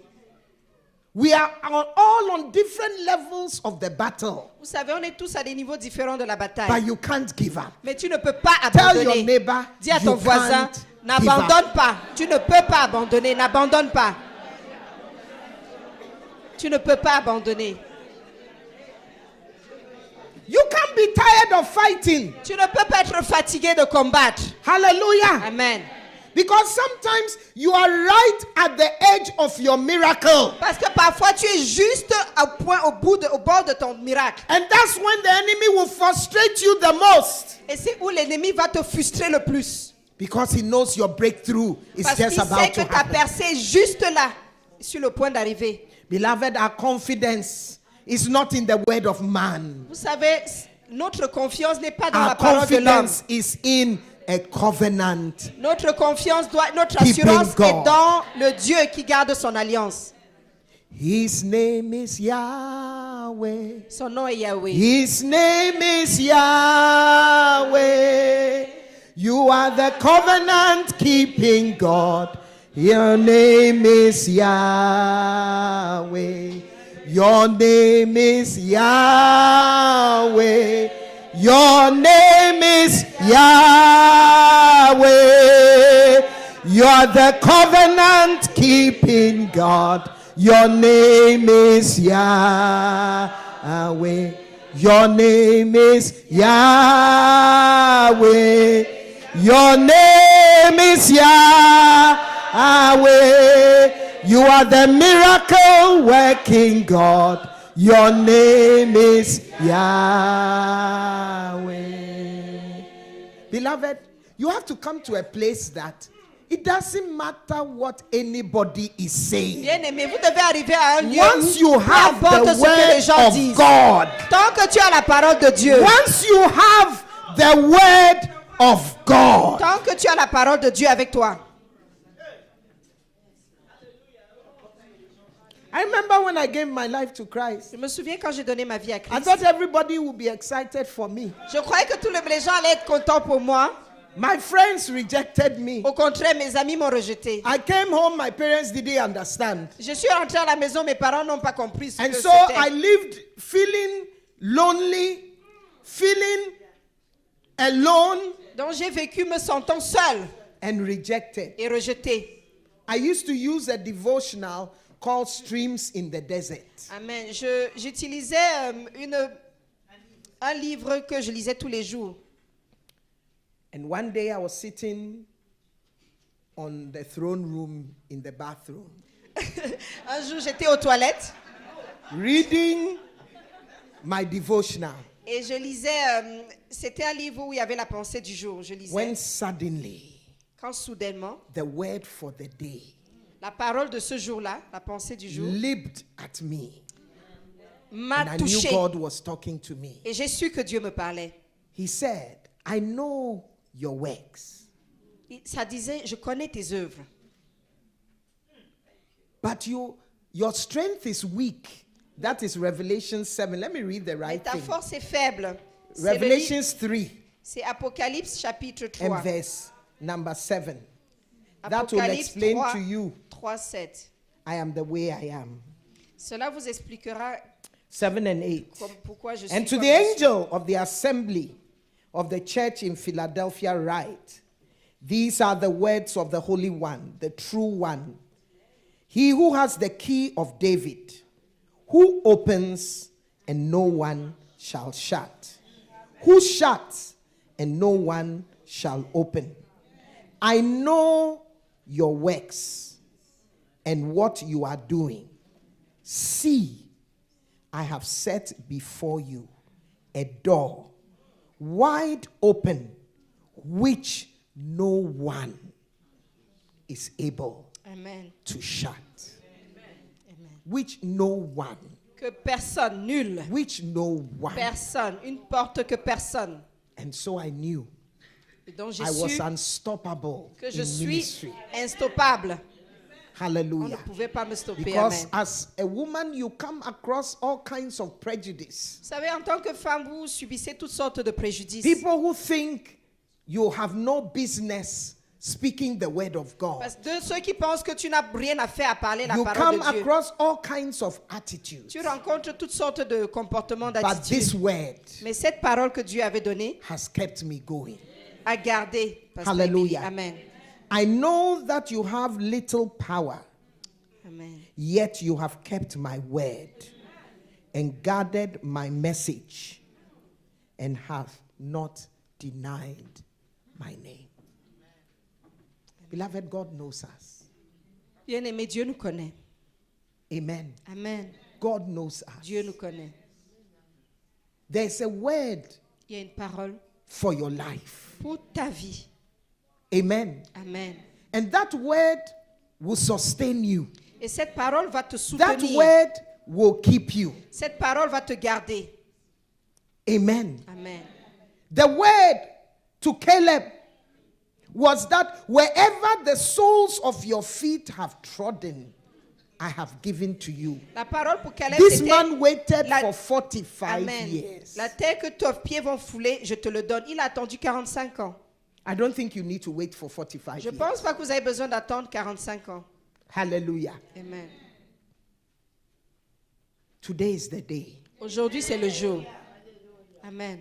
We are all on different levels of the battle, Vous savez, on est tous à des niveaux différents de la but bataille. you can't give up. Mais tu ne peux pas Tell your abandonner. neighbor, Dis à ton you voisin, can't give up. n'abandonne pas. Tu ne peux pas abandonner. N'abandonne pas. Tu ne peux pas abandonner. You can't be tired of fighting. Tu ne peux pas être fatigué de combattre. Hallelujah. Amen. Because sometimes you are right at the edge of your miracle. Parce que parfois tu es juste au bord de ton miracle. And that's when the enemy will frustrate you the most. Et c'est où l'ennemi va te frustrer le plus. Because he knows your breakthrough is Parce qu'il just sait about que to ta happen. percée est juste là, sur le point d'arriver. Beloved, our confidence is not in the word of man. Vous savez, notre confiance n'est pas dans Our la parole de l'homme. confidence is in a covenant. Notre confiance notre Keeping assurance God. est dans le Dieu qui garde son alliance. His name is Yahweh. Son nom est Yahweh. His name is Yahweh. You are the covenant keeping God. Your name is Yahweh. Your name is Yahweh. Your name is Yahweh. You are the covenant keeping God. Your name is Yahweh. Your name is Yahweh. Your name is Yahweh. You are the miracle working God. Your name is Yahweh. Beloved, you have to come to a place that it doesn't matter what anybody is saying. Bien-aimé, vous devez arriver à un lieu Once you où, peu have importe the ce que les gens word of disent, God, tant que tu as la parole de Dieu, once you have the word of God, tant que tu as la parole de Dieu avec toi. I remember when I gave my life to Christ, Je me souviens quand j'ai donné ma vie à I Christ. thought everybody would be excited for me. Je croyais que tous les gens allaient être contents pour moi. My friends rejected me. Au contraire, mes amis m'ont rejeté. I came home, my parents didn't understand. Je suis rentrée à la maison, mes parents n'ont pas compris ce And que so c'était. I lived feeling lonely, feeling alone, Donc j'ai vécu me sentant seule and rejected. et rejetée. I used to use a devotional called Streams in the Desert. Amen. J'utilisais un livre que je lisais tous les jours. And one day I was sitting on the throne room in the bathroom, Un jour, j'étais aux toilettes reading my devotional, et je lisais. C'était un livre où il y avait la pensée du jour. Je lisais. when suddenly Quand soudainement, the word for the day la parole de ce jour-là, la pensée du jour, leaped at me. m'a And I knew touchée. God was talking to me. Et j'ai su que Dieu me parlait. He said, I know your works, Ça disait, je connais tes œuvres. but your strength is weak. That is Revelation 7. Let me read the Mais right ta thing. force est faible. Revelations 3 C'est Apocalypse chapitre 3. and verse number 7. That will Apocalypse explain 3, to you 3:7. I am the way I am. Cela vous expliquera 7 and 8. pourquoi je suis And to comme the je suis. angel of the assembly of the church in Philadelphia write, these are the words of the Holy One, the true one. He who has the key of David, who opens and no one shall shut, who shuts and no one shall open. I know your works and what you are doing. See, I have set before you a door wide open, which no one is able Amen. to shut. Amen. Which no one. Que personne, nul, Which no one. personne, une porte que personne. And so I knew Et donc j'ai I was su unstoppable que je in suis ministry. instoppable. On ne Hallelujah. pouvait pas me stopper. Because Amen. as a woman, you come across all kinds of prejudice. Vous savez, en tant que femme, vous subissez toutes sortes de préjudices. People who think you have no business speaking the word of God. Parce que de ceux qui pensent que tu n'as rien à faire à parler la You parole come de Dieu. across all kinds of attitudes. Tu rencontres toutes sortes de comportements, But this d'attitudes. word Mais cette parole que Dieu avait donnée has kept me going. a gardé. Pasteur Hallelujah. Émilie. Amen. I know that you have little power, Amen. yet you have kept my word and guarded my message and have not denied my name. Beloved, God knows us. Bien-aimé, Dieu nous connaît. Amen. Amen. God knows us. Dieu nous connaît. There's a word Il y a une parole for your life. pour ta vie. Amen. Amen. And that word will sustain you. Et cette parole va te That soutenir. word will keep you. Cette parole va te garder. Amen. Amen. The word to Caleb was that wherever the soles of your feet have trodden, I have given to you. La parole pour Caleb, This c'était man waited la- for 45 Amen. years. La terre que tes pieds vont fouler, je te le donne. Il a attendu 45 ans. I don't think you need to wait for 45 Je ne years. pense pas que vous avez besoin d'attendre 45 ans. Hallelujah. Amen. Today is the day. Aujourd'hui, c'est le jour. Amen.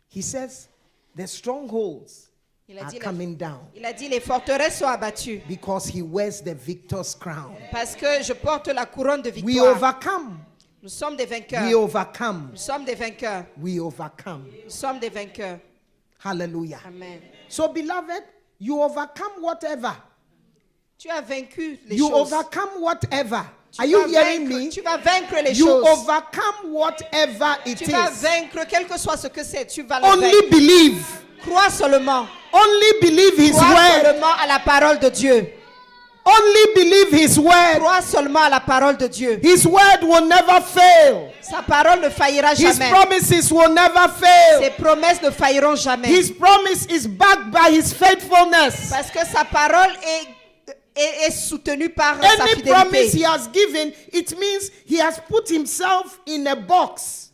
He says the strongholds Il a are dit, coming down les forteresses sont abattues. because he wears the victor's crown. Parce que je porte la couronne de We victoire. overcome. Nous sommes des vainqueurs. We overcome. Nous sommes des vainqueurs. We overcome. Nous sommes des vainqueurs. Hallelujah. Amen. So, beloved, you overcome whatever. Tu as vaincu les You choses. overcome whatever. Tu Are you vas hearing vaincre- me? Tu vas vaincre les You choses. overcome whatever it Tu vas is. vaincre, quel que soit ce que c'est. Tu vas le Only vaincre. believe. Crois seulement. Only believe his Crois word. seulement à la parole de Dieu. Only believe his word. Crois seulement à la parole de Dieu. His word will never fail. Sa parole ne faillira His jamais. promises will never fail. Ses promesses ne failliront jamais. His promise is backed by his faithfulness. Parce que sa parole est soutenue par sa Any promise he fidélité. has given, it means he has put himself in a box.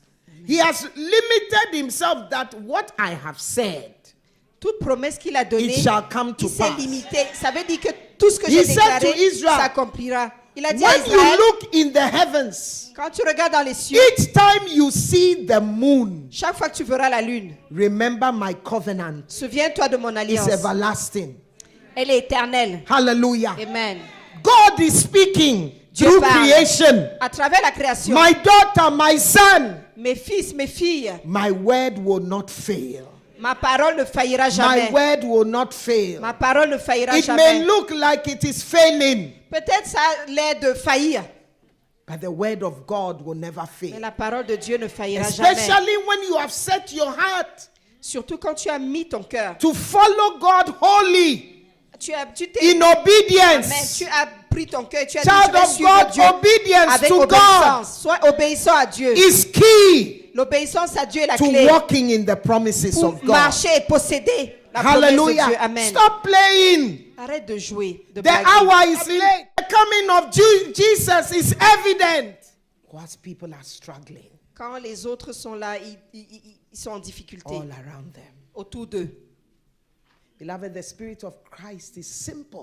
He has limited himself that what I have said, Toute promesse qu'il a donnée, it shall come to il s'est pass. limité. Ça veut dire que tout ce que He j'ai said to déclaré Israel, s'accomplira. Il a dit à When you Israël, look in the heavens, quand tu regardes dans les cieux, each time you see the moon, chaque fois que tu verras la lune, remember my covenant souviens-toi de mon is alliance. everlasting. Elle est éternelle. Hallelujah. Amen. God is speaking Dieu through parle. creation. À travers la création, My daughter, my son, mes fils, mes filles, my word will not fail. ma parole ne faillira My jamais. word will not fail. Ma parole ne faillira It may jamais. look like it is failing, Peut-être ça a l'air de faillir, but the word of God will never mais fail. la parole de Dieu ne faillira jamais. Especially when you have set your heart Surtout quand tu as mis ton cœur. to follow God wholly Tu t'es in Amen. obedience. Tu as pris ton cœur, tu as dit, Child je vais of suivre God, Dieu obedience avec to God obéissance. Sois obéissant à Dieu. is key L'obéissance à Dieu est la to clé walking in the promises pour of God. marcher et posséder la promesse de Dieu. Hallelujah. Amen. Stop playing. Arrête de jouer, de The blaguer. hour is late. The coming of Jesus is evident. Whilst people are struggling Quand les autres sont là, ils sont en difficulté all around them. autour d'eux. Beloved, the Spirit of Christ is simple.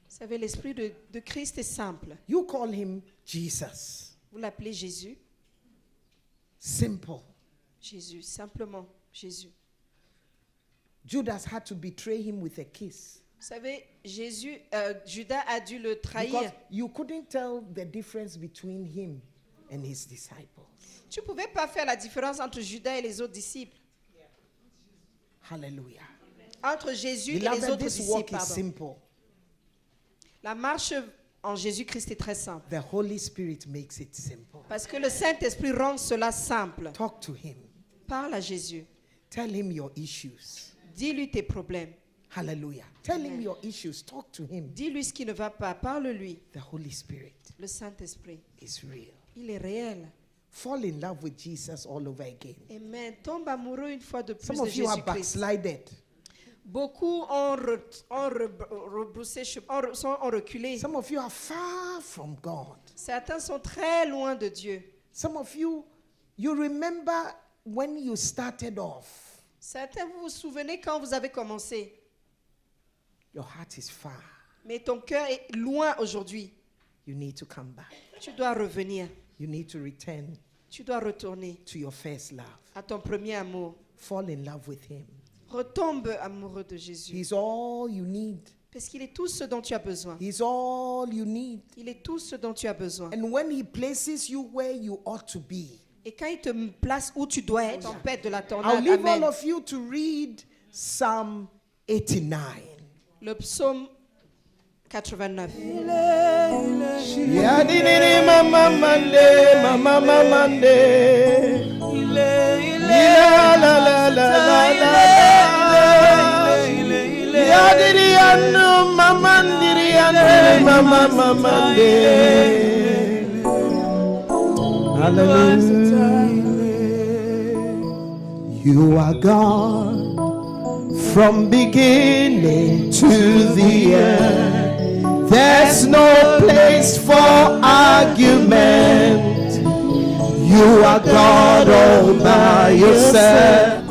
Vous savez, l'esprit de Christ est simple. You call him Jesus. Vous l'appelez Jésus. Simple. Jésus, simplement Jésus. Judas had to betray him with a kiss. Vous savez, Judas a dû le Because trahir. you couldn't tell the difference between him and his disciples. Tu ne pouvais pas faire la différence entre Judas et les autres disciples. Hallelujah. entre Jésus et les Beloved, autres this disciples. walk is Pardon. simple. La marche en Jésus-Christ est très simple. The Holy Spirit makes it simple. Parce que le Saint-Esprit rend cela simple. Talk to him. Parle à Jésus. Tell him your issues. Dis-lui tes problèmes. Hallelujah. Tell him your issues. Talk to him. Dis-lui ce qui ne va pas. Parle-lui. The Holy Spirit Le Saint-Esprit, is real. il est réel. Fall in love with Jesus all over again. Amen. Tombe amoureux une fois de plus Some de of you are Jésus-Christ. backslided. Beaucoup ont reculé. Some of you are far from God. Certains sont très loin de Dieu. Some of you, you remember when you started off. Certains, vous vous souvenez quand vous avez commencé. Your heart is far. Mais ton cœur est loin aujourd'hui. You need to come back. Tu dois revenir. You need to return Tu dois retourner to your first love. à ton premier amour. Fall in love with him. Retombe amoureux de Jésus. He's all you need. Parce qu'il est tout ce dont tu as besoin. He's all you need. Il est tout ce dont tu as besoin. And when he places you where you ought to be, Et quand il te place où tu dois être, tempête de la I'll tornade, leave amen. all of you to read Psalm 89. Le psaume 89. Yadinini mama mande, mama mande. La la la la la la. Yadiri anu mama ndiri anu mama mande. Hallelujah. You are God from beginning to the end. There's no place for argument. You are God all by yourself.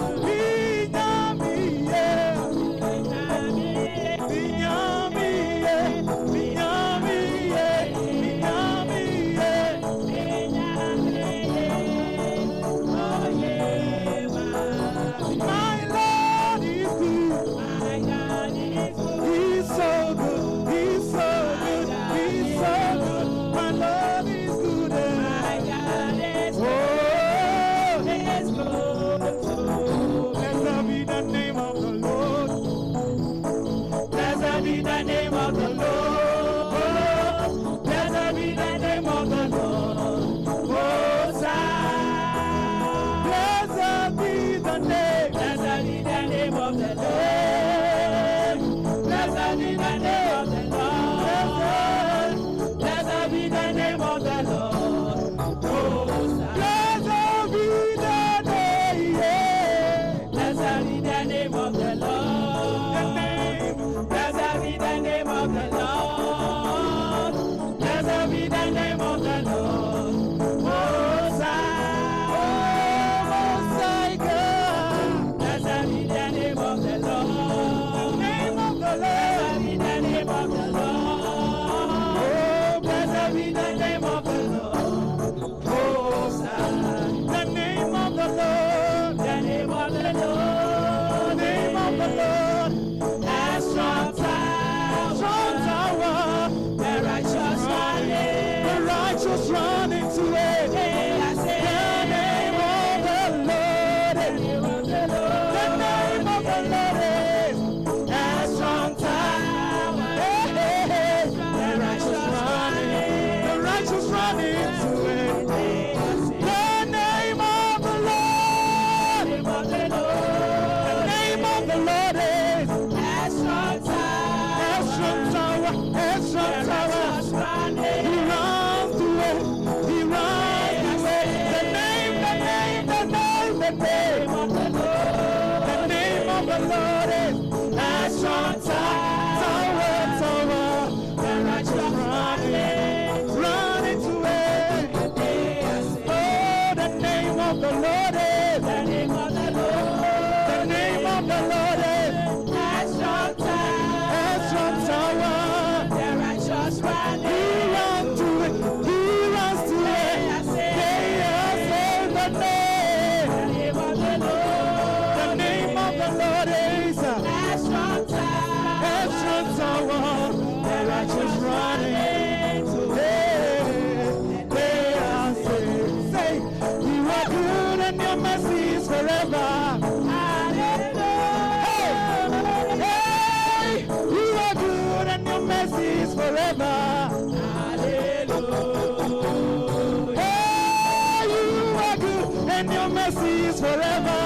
mercy is forever.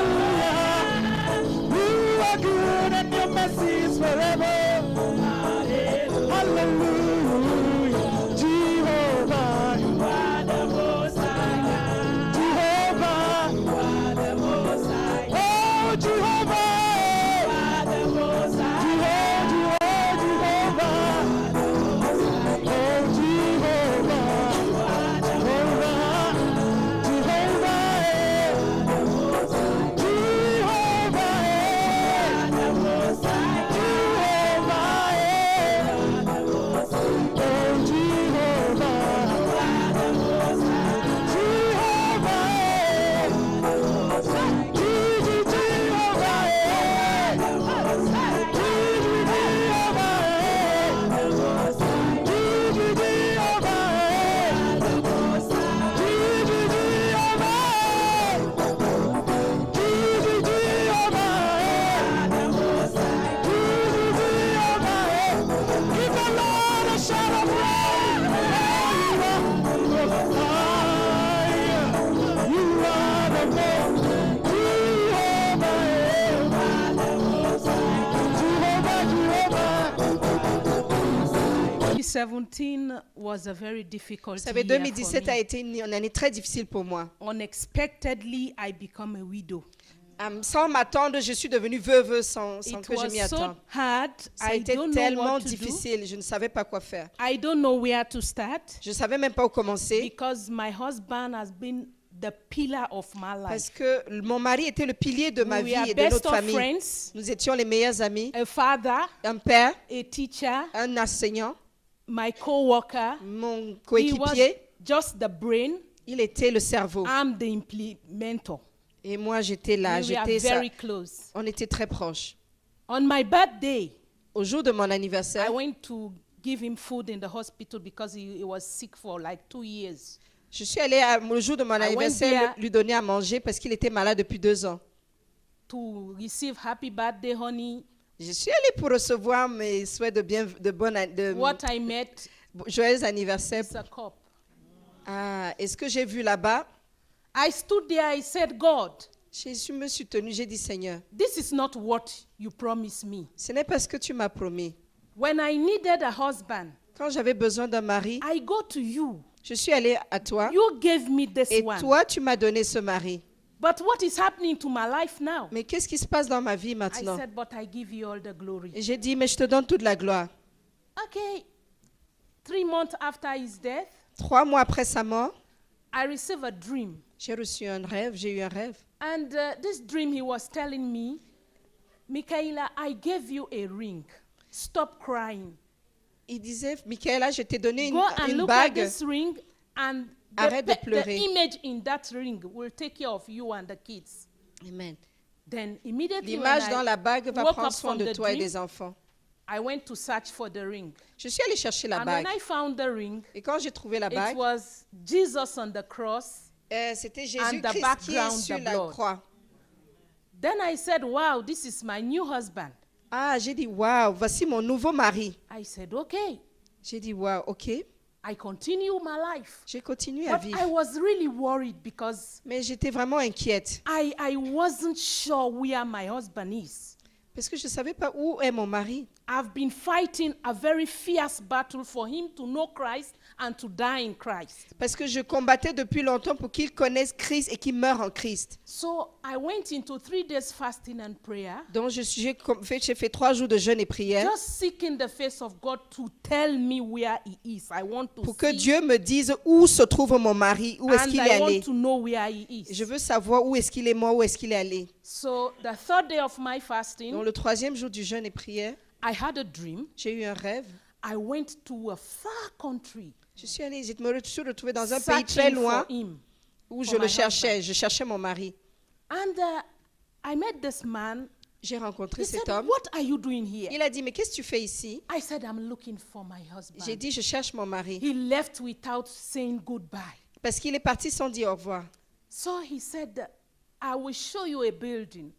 Hallelujah. You are good and your mercy is forever. Hallelujah. Jehovah, you are the Most High God. Jehovah, you are the Most High God. Oh, Jehovah, you are the Most High God. Jehovah, oh, Jehovah, you are the Most High God. Jehovah, was a very difficult Vous savez, year 2017 for a me. été une année très difficile pour moi. Unexpectedly, I become a widow. Sans m'attendre, je suis devenue veuve sans It que je m'y was so attende. hard. Ça a I été don't know tellement what to do. difficile, je ne savais pas quoi faire. I don't know where to start Je ne savais même pas où commencer because my husband has been the pillar of my parce life. que mon mari était le pilier de ma We vie are et de best notre of famille. friends, Nous étions les meilleurs amis, a father, un père, a teacher, un enseignant, my co-worker. mon He was coéquipier. just the brain. Il était le cerveau. I'm the implementer. Et moi, j'étais là. We were J'étais ça. very close. On était très proches. On my birthday, Au jour de mon anniversaire, I went to give him food in the hospital because he was sick for like 2 years. je suis allée au jour de mon went anniversaire there. lui donner à manger parce qu'il était malade depuis 2 ans. To receive happy birthday, honey. Je suis allée pour recevoir mes souhaits de What I met joyeux anniversaire. is a cup. Ah, et ce que j'ai vu là-bas, I stood there, I said, God, je me suis tenue, j'ai dit Seigneur, this is not what you promised me. ce n'est pas ce que tu m'as promis. When I needed a husband, Quand j'avais besoin d'un mari, I go to you. je suis allée à toi You gave me this et one. toi, tu m'as donné ce mari. But what is happening to my life now? Mais qu'est-ce qui se passe dans ma vie I maintenant? said, but I give you all the glory. Et j'ai dit, mais je te donne toute la gloire. Okay. 3 months after his death, 3 mois après sa mort, I received a dream. j'ai reçu un rêve, j'ai eu un rêve. And this dream, he was telling me, Michaela, I gave you a ring. Stop crying. Il disait, Michaela, je t'ai donné Go and une look at bague. this ring, and Arrête de the pleurer. image in that ring will take care of you and the kids. Amen. Then immediately when L'image dans I la bague va woke prendre up soin from de the toi et dream, des enfants. I went to search for the ring. Je suis allée chercher la And bague. when I found the ring, Et quand j'ai trouvé la it bague, was Jesus on the cross. c'était and Jésus-Christ the qui est background, sur the la blood. croix. Then I said, wow, this is my new husband. Ah, j'ai dit, waouh, voici mon nouveau mari. I said, okay. J'ai dit, waouh, ok. I continue my life. J'ai continué à But I vivre. was really worried because Mais j'étais vraiment inquiète. I wasn't sure where my husband is. Parce que je ne savais pas où est mon mari. I've been fighting a very fierce battle for him to know Christ and to die in Christ. Parce que je combattais depuis longtemps pour qu'il connaisse Christ et qu'il meure en Christ. So I went into 3 days fasting and prayer, Donc j'ai fait 3 jours de jeûne et prière just seeking the face of God to tell me where he is. I want to pour que see, Dieu me dise où se trouve mon mari, où est-ce and qu'il est I want allé. to know where he is. Je veux savoir où est-ce qu'il est mort, où est-ce qu'il est allé. So the 3rd day of my fasting, Donc le 3e jour du jeûne et prière, I had a dream. j'ai eu un rêve. I went to a far country Je suis retrouvée dans un pays très searching loin for him. où je for le my cherchais. Je cherchais mon mari. And I met this man. J'ai rencontré He said, cet homme. what are you doing here? Il a dit, mais qu'est-ce que tu fais ici? I said, I'm looking for my J'ai husband. dit, je cherche mon mari. He left without saying goodbye. Parce qu'il est parti sans dire au revoir. So he said, I will show you a building.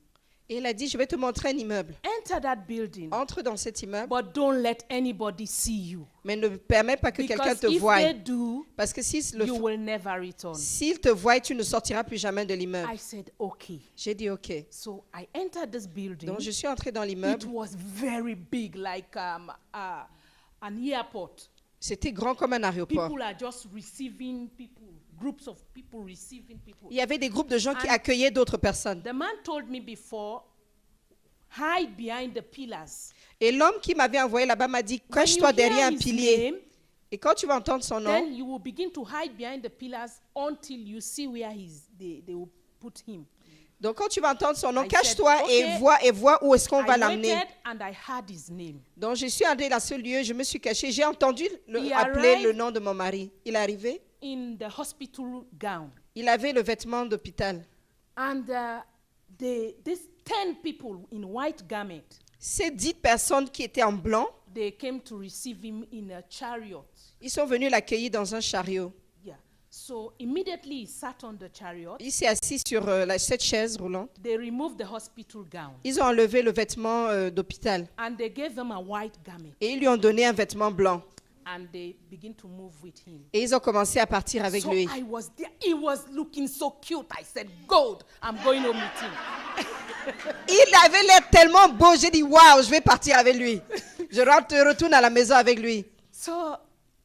Et il a dit, je vais te montrer un immeuble. Enter that building, Entre dans cet immeuble, but don't let anybody see you. mais ne permets pas que quelqu'un Because te if voie. they do, Parce que you will never return. s'il te voit, tu ne sortiras plus jamais de l'immeuble. I said, okay. J'ai dit OK. So I entered this building. Donc je suis entrée dans It l'immeuble. was very big, like an airport. C'était grand comme un aéroport. People are just receiving people, groups of people receiving people. Il y avait des groupes de gens qui And- accueillaient d'autres personnes. The man told me before, hide behind the pillars. Et l'homme qui m'avait envoyé là-bas m'a dit, When you cache-toi derrière hear un his pilier. name, Et quand tu vas entendre son nom, then you will begin to hide behind the pillars until you see where they will put him. donc quand tu vas entendre son nom, I cache-toi said, okay. et vois où est-ce qu'on va I l'amener. waited and I heard his name. Donc je suis allée dans ce lieu, je me suis cachée, j'ai entendu He appeler arrived- le nom de mon mari. Il est arrivé, In the hospital gown. il avait le vêtement d'hôpital. And these 10 people in white garment, Ces 10 personnes qui étaient en blanc, they came to receive him in a chariot. ils sont venus l'accueillir dans un chariot. Yeah. So immediately he sat on the chariot. Il s'est assis sur cette chaise roulante. They removed the hospital gown Ils ont enlevé le vêtement d'hôpital and they gave him a white garment et ils lui ont donné un vêtement blanc. and they begin to move with him. Et ils ont commencé à partir avec So lui. I was there. He was looking so cute. I said, "Gold, I'm going home with him." Il avait l'air tellement beau, j'ai dit waouh, je vais partir avec lui. Je retourne à la maison avec lui. So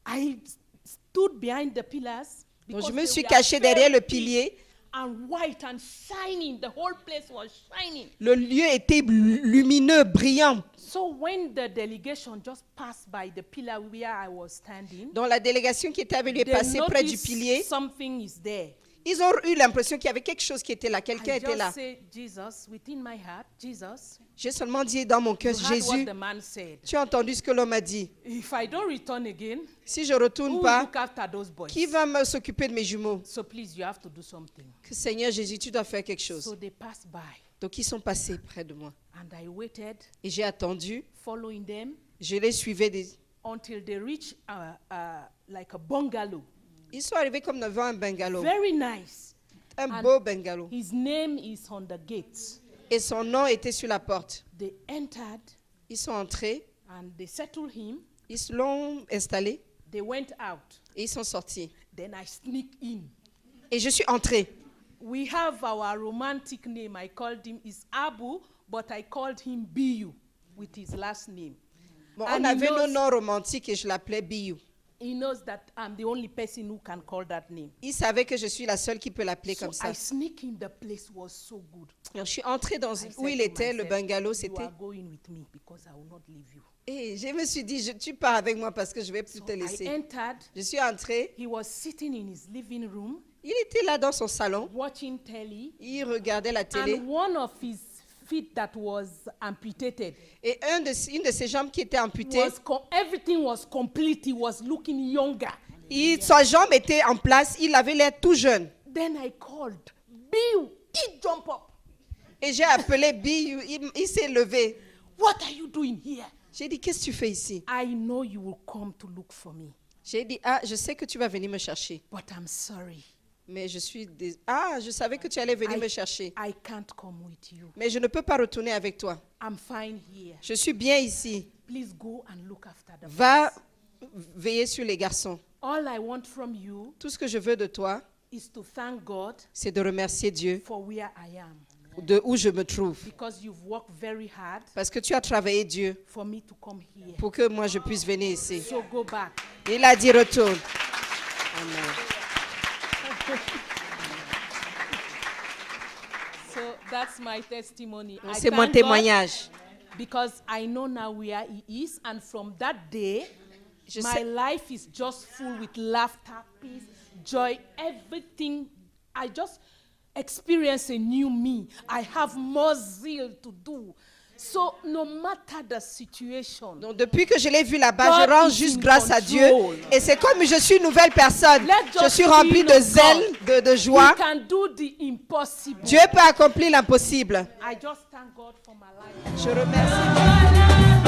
I stood behind the pillars. Donc because je me they suis were cachée derrière le very big pilier. and white and shining. The whole place was shining. Le lieu était lumineux, brillant. So when the delegation just passed by the pillar where I was standing, Donc la délégation qui était avec lui est they passée près du noticed pilier. something is there. Ils ont eu l'impression qu'il y avait quelque chose qui était là, quelqu'un I était là. just say, Jesus, within my heart, Jesus, J'ai seulement dit dans mon cœur, you heard what Jésus, the man said. tu as entendu ce que l'homme a dit. If I don't return again, Si je who retourne will pas, look after those boys? qui va s'occuper de mes jumeaux? So please, you have to do something. Que Seigneur Jésus, tu dois faire quelque So chose. they passed by, Donc ils sont passés près de moi. and I waited, Et j'ai attendu, following them, je les suivais. until they reached like a bungalow. Ils sont arrivés comme devant un bungalow. Very nice. Un And beau bungalow. His name is on the gate. Et son nom était sur la porte. They entered Ils sont entrés, and they settled him. ils l'ont installé They went out. et ils sont sortis. Then I sneaked in. Et je suis entrée. We have our romantic name. I called him is Abu, but I called him Biyu with his last name. Bon, And on he avait nos knows- noms romantiques et je l'appelais Biou. He knows that I'm the only person who can call that name. Il savait que je suis la seule qui peut l'appeler So comme ça. I sneak in. The place was so good. Alors, je suis entrée dans I où said il to était, le myself, bungalow, You c'était. are going with me because I will not leave you. Et je me suis dit, tu pars avec moi parce que je vais plus So te I laisser. entered. Je suis entrée. He was sitting in his living room Il était là dans son salon. watching telly, Il regardait la télé. and one of his feet that was amputated Et une de ses jambes qui était amputée, everything was complete. He was looking younger. sa jambe était en place. Il avait l'air tout jeune. Then I called, Bill, he jump up. Et j'ai appelé Biou. Il s'est levé. What are you doing here? J'ai dit, qu'est-ce que tu fais ici? I know you will come to look for me, J'ai dit, je sais que tu vas venir me chercher. but I'm sorry. Mais je savais que tu allais venir me chercher. I can't come with you. Mais je ne peux pas retourner avec toi. I'm fine here. Je suis bien ici. Please go and look after the Va boys. veiller sur les garçons. All I want from you Tout ce que je veux de toi, is to thank God c'est de remercier Dieu for where I am, de où je me trouve. because you've worked very hard Parce que tu as travaillé Dieu for me to come here. pour que moi je puisse venir ici. So go back. Il a dit retourne. Amen. So that's my testimony. I C'est mon thank God témoignage. because I know now where he is, and from that day, Je my sais, life is just full with laughter, peace, joy, everything. I just experience a new me. I have more zeal to do. So no matter the situation, donc depuis que je l'ai vu là-bas, God je rends is juste in grâce à Dieu. control. Et c'est comme je suis une nouvelle personne. Let Je just suis remplie be de of zèle, God. de joie. He can do the impossible. Dieu peut accomplir l'impossible. I just thank God for my life. Je remercie.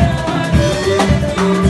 Thank you.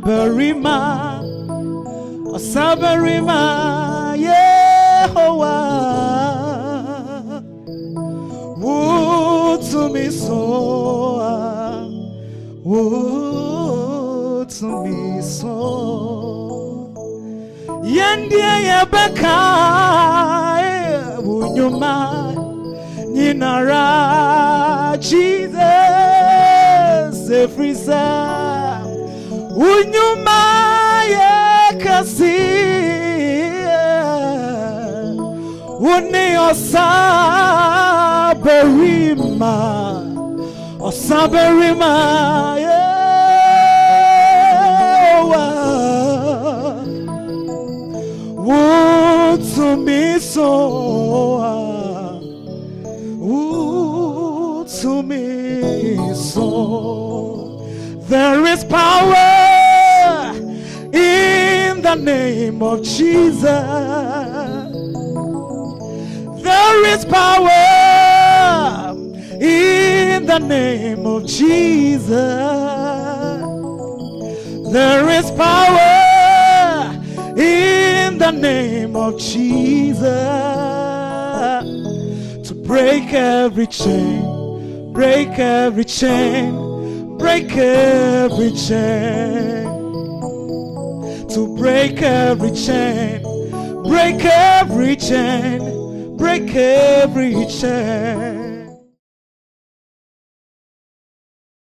Osaberima, Osaberima, Yehovah, would to me so, would to me so. Yendia Yabeka, Wunyuma, Ninara, Jesus, Efrisa, Wunyuma, Yakasi, Wune Osaberima, Osaberima, would to me so, would to me so. There is power in the name of Jesus. There is power in the name of Jesus. There is power in the name of Jesus to break every chain, break every chain, break every chain, to break every chain, break every chain, break every chain.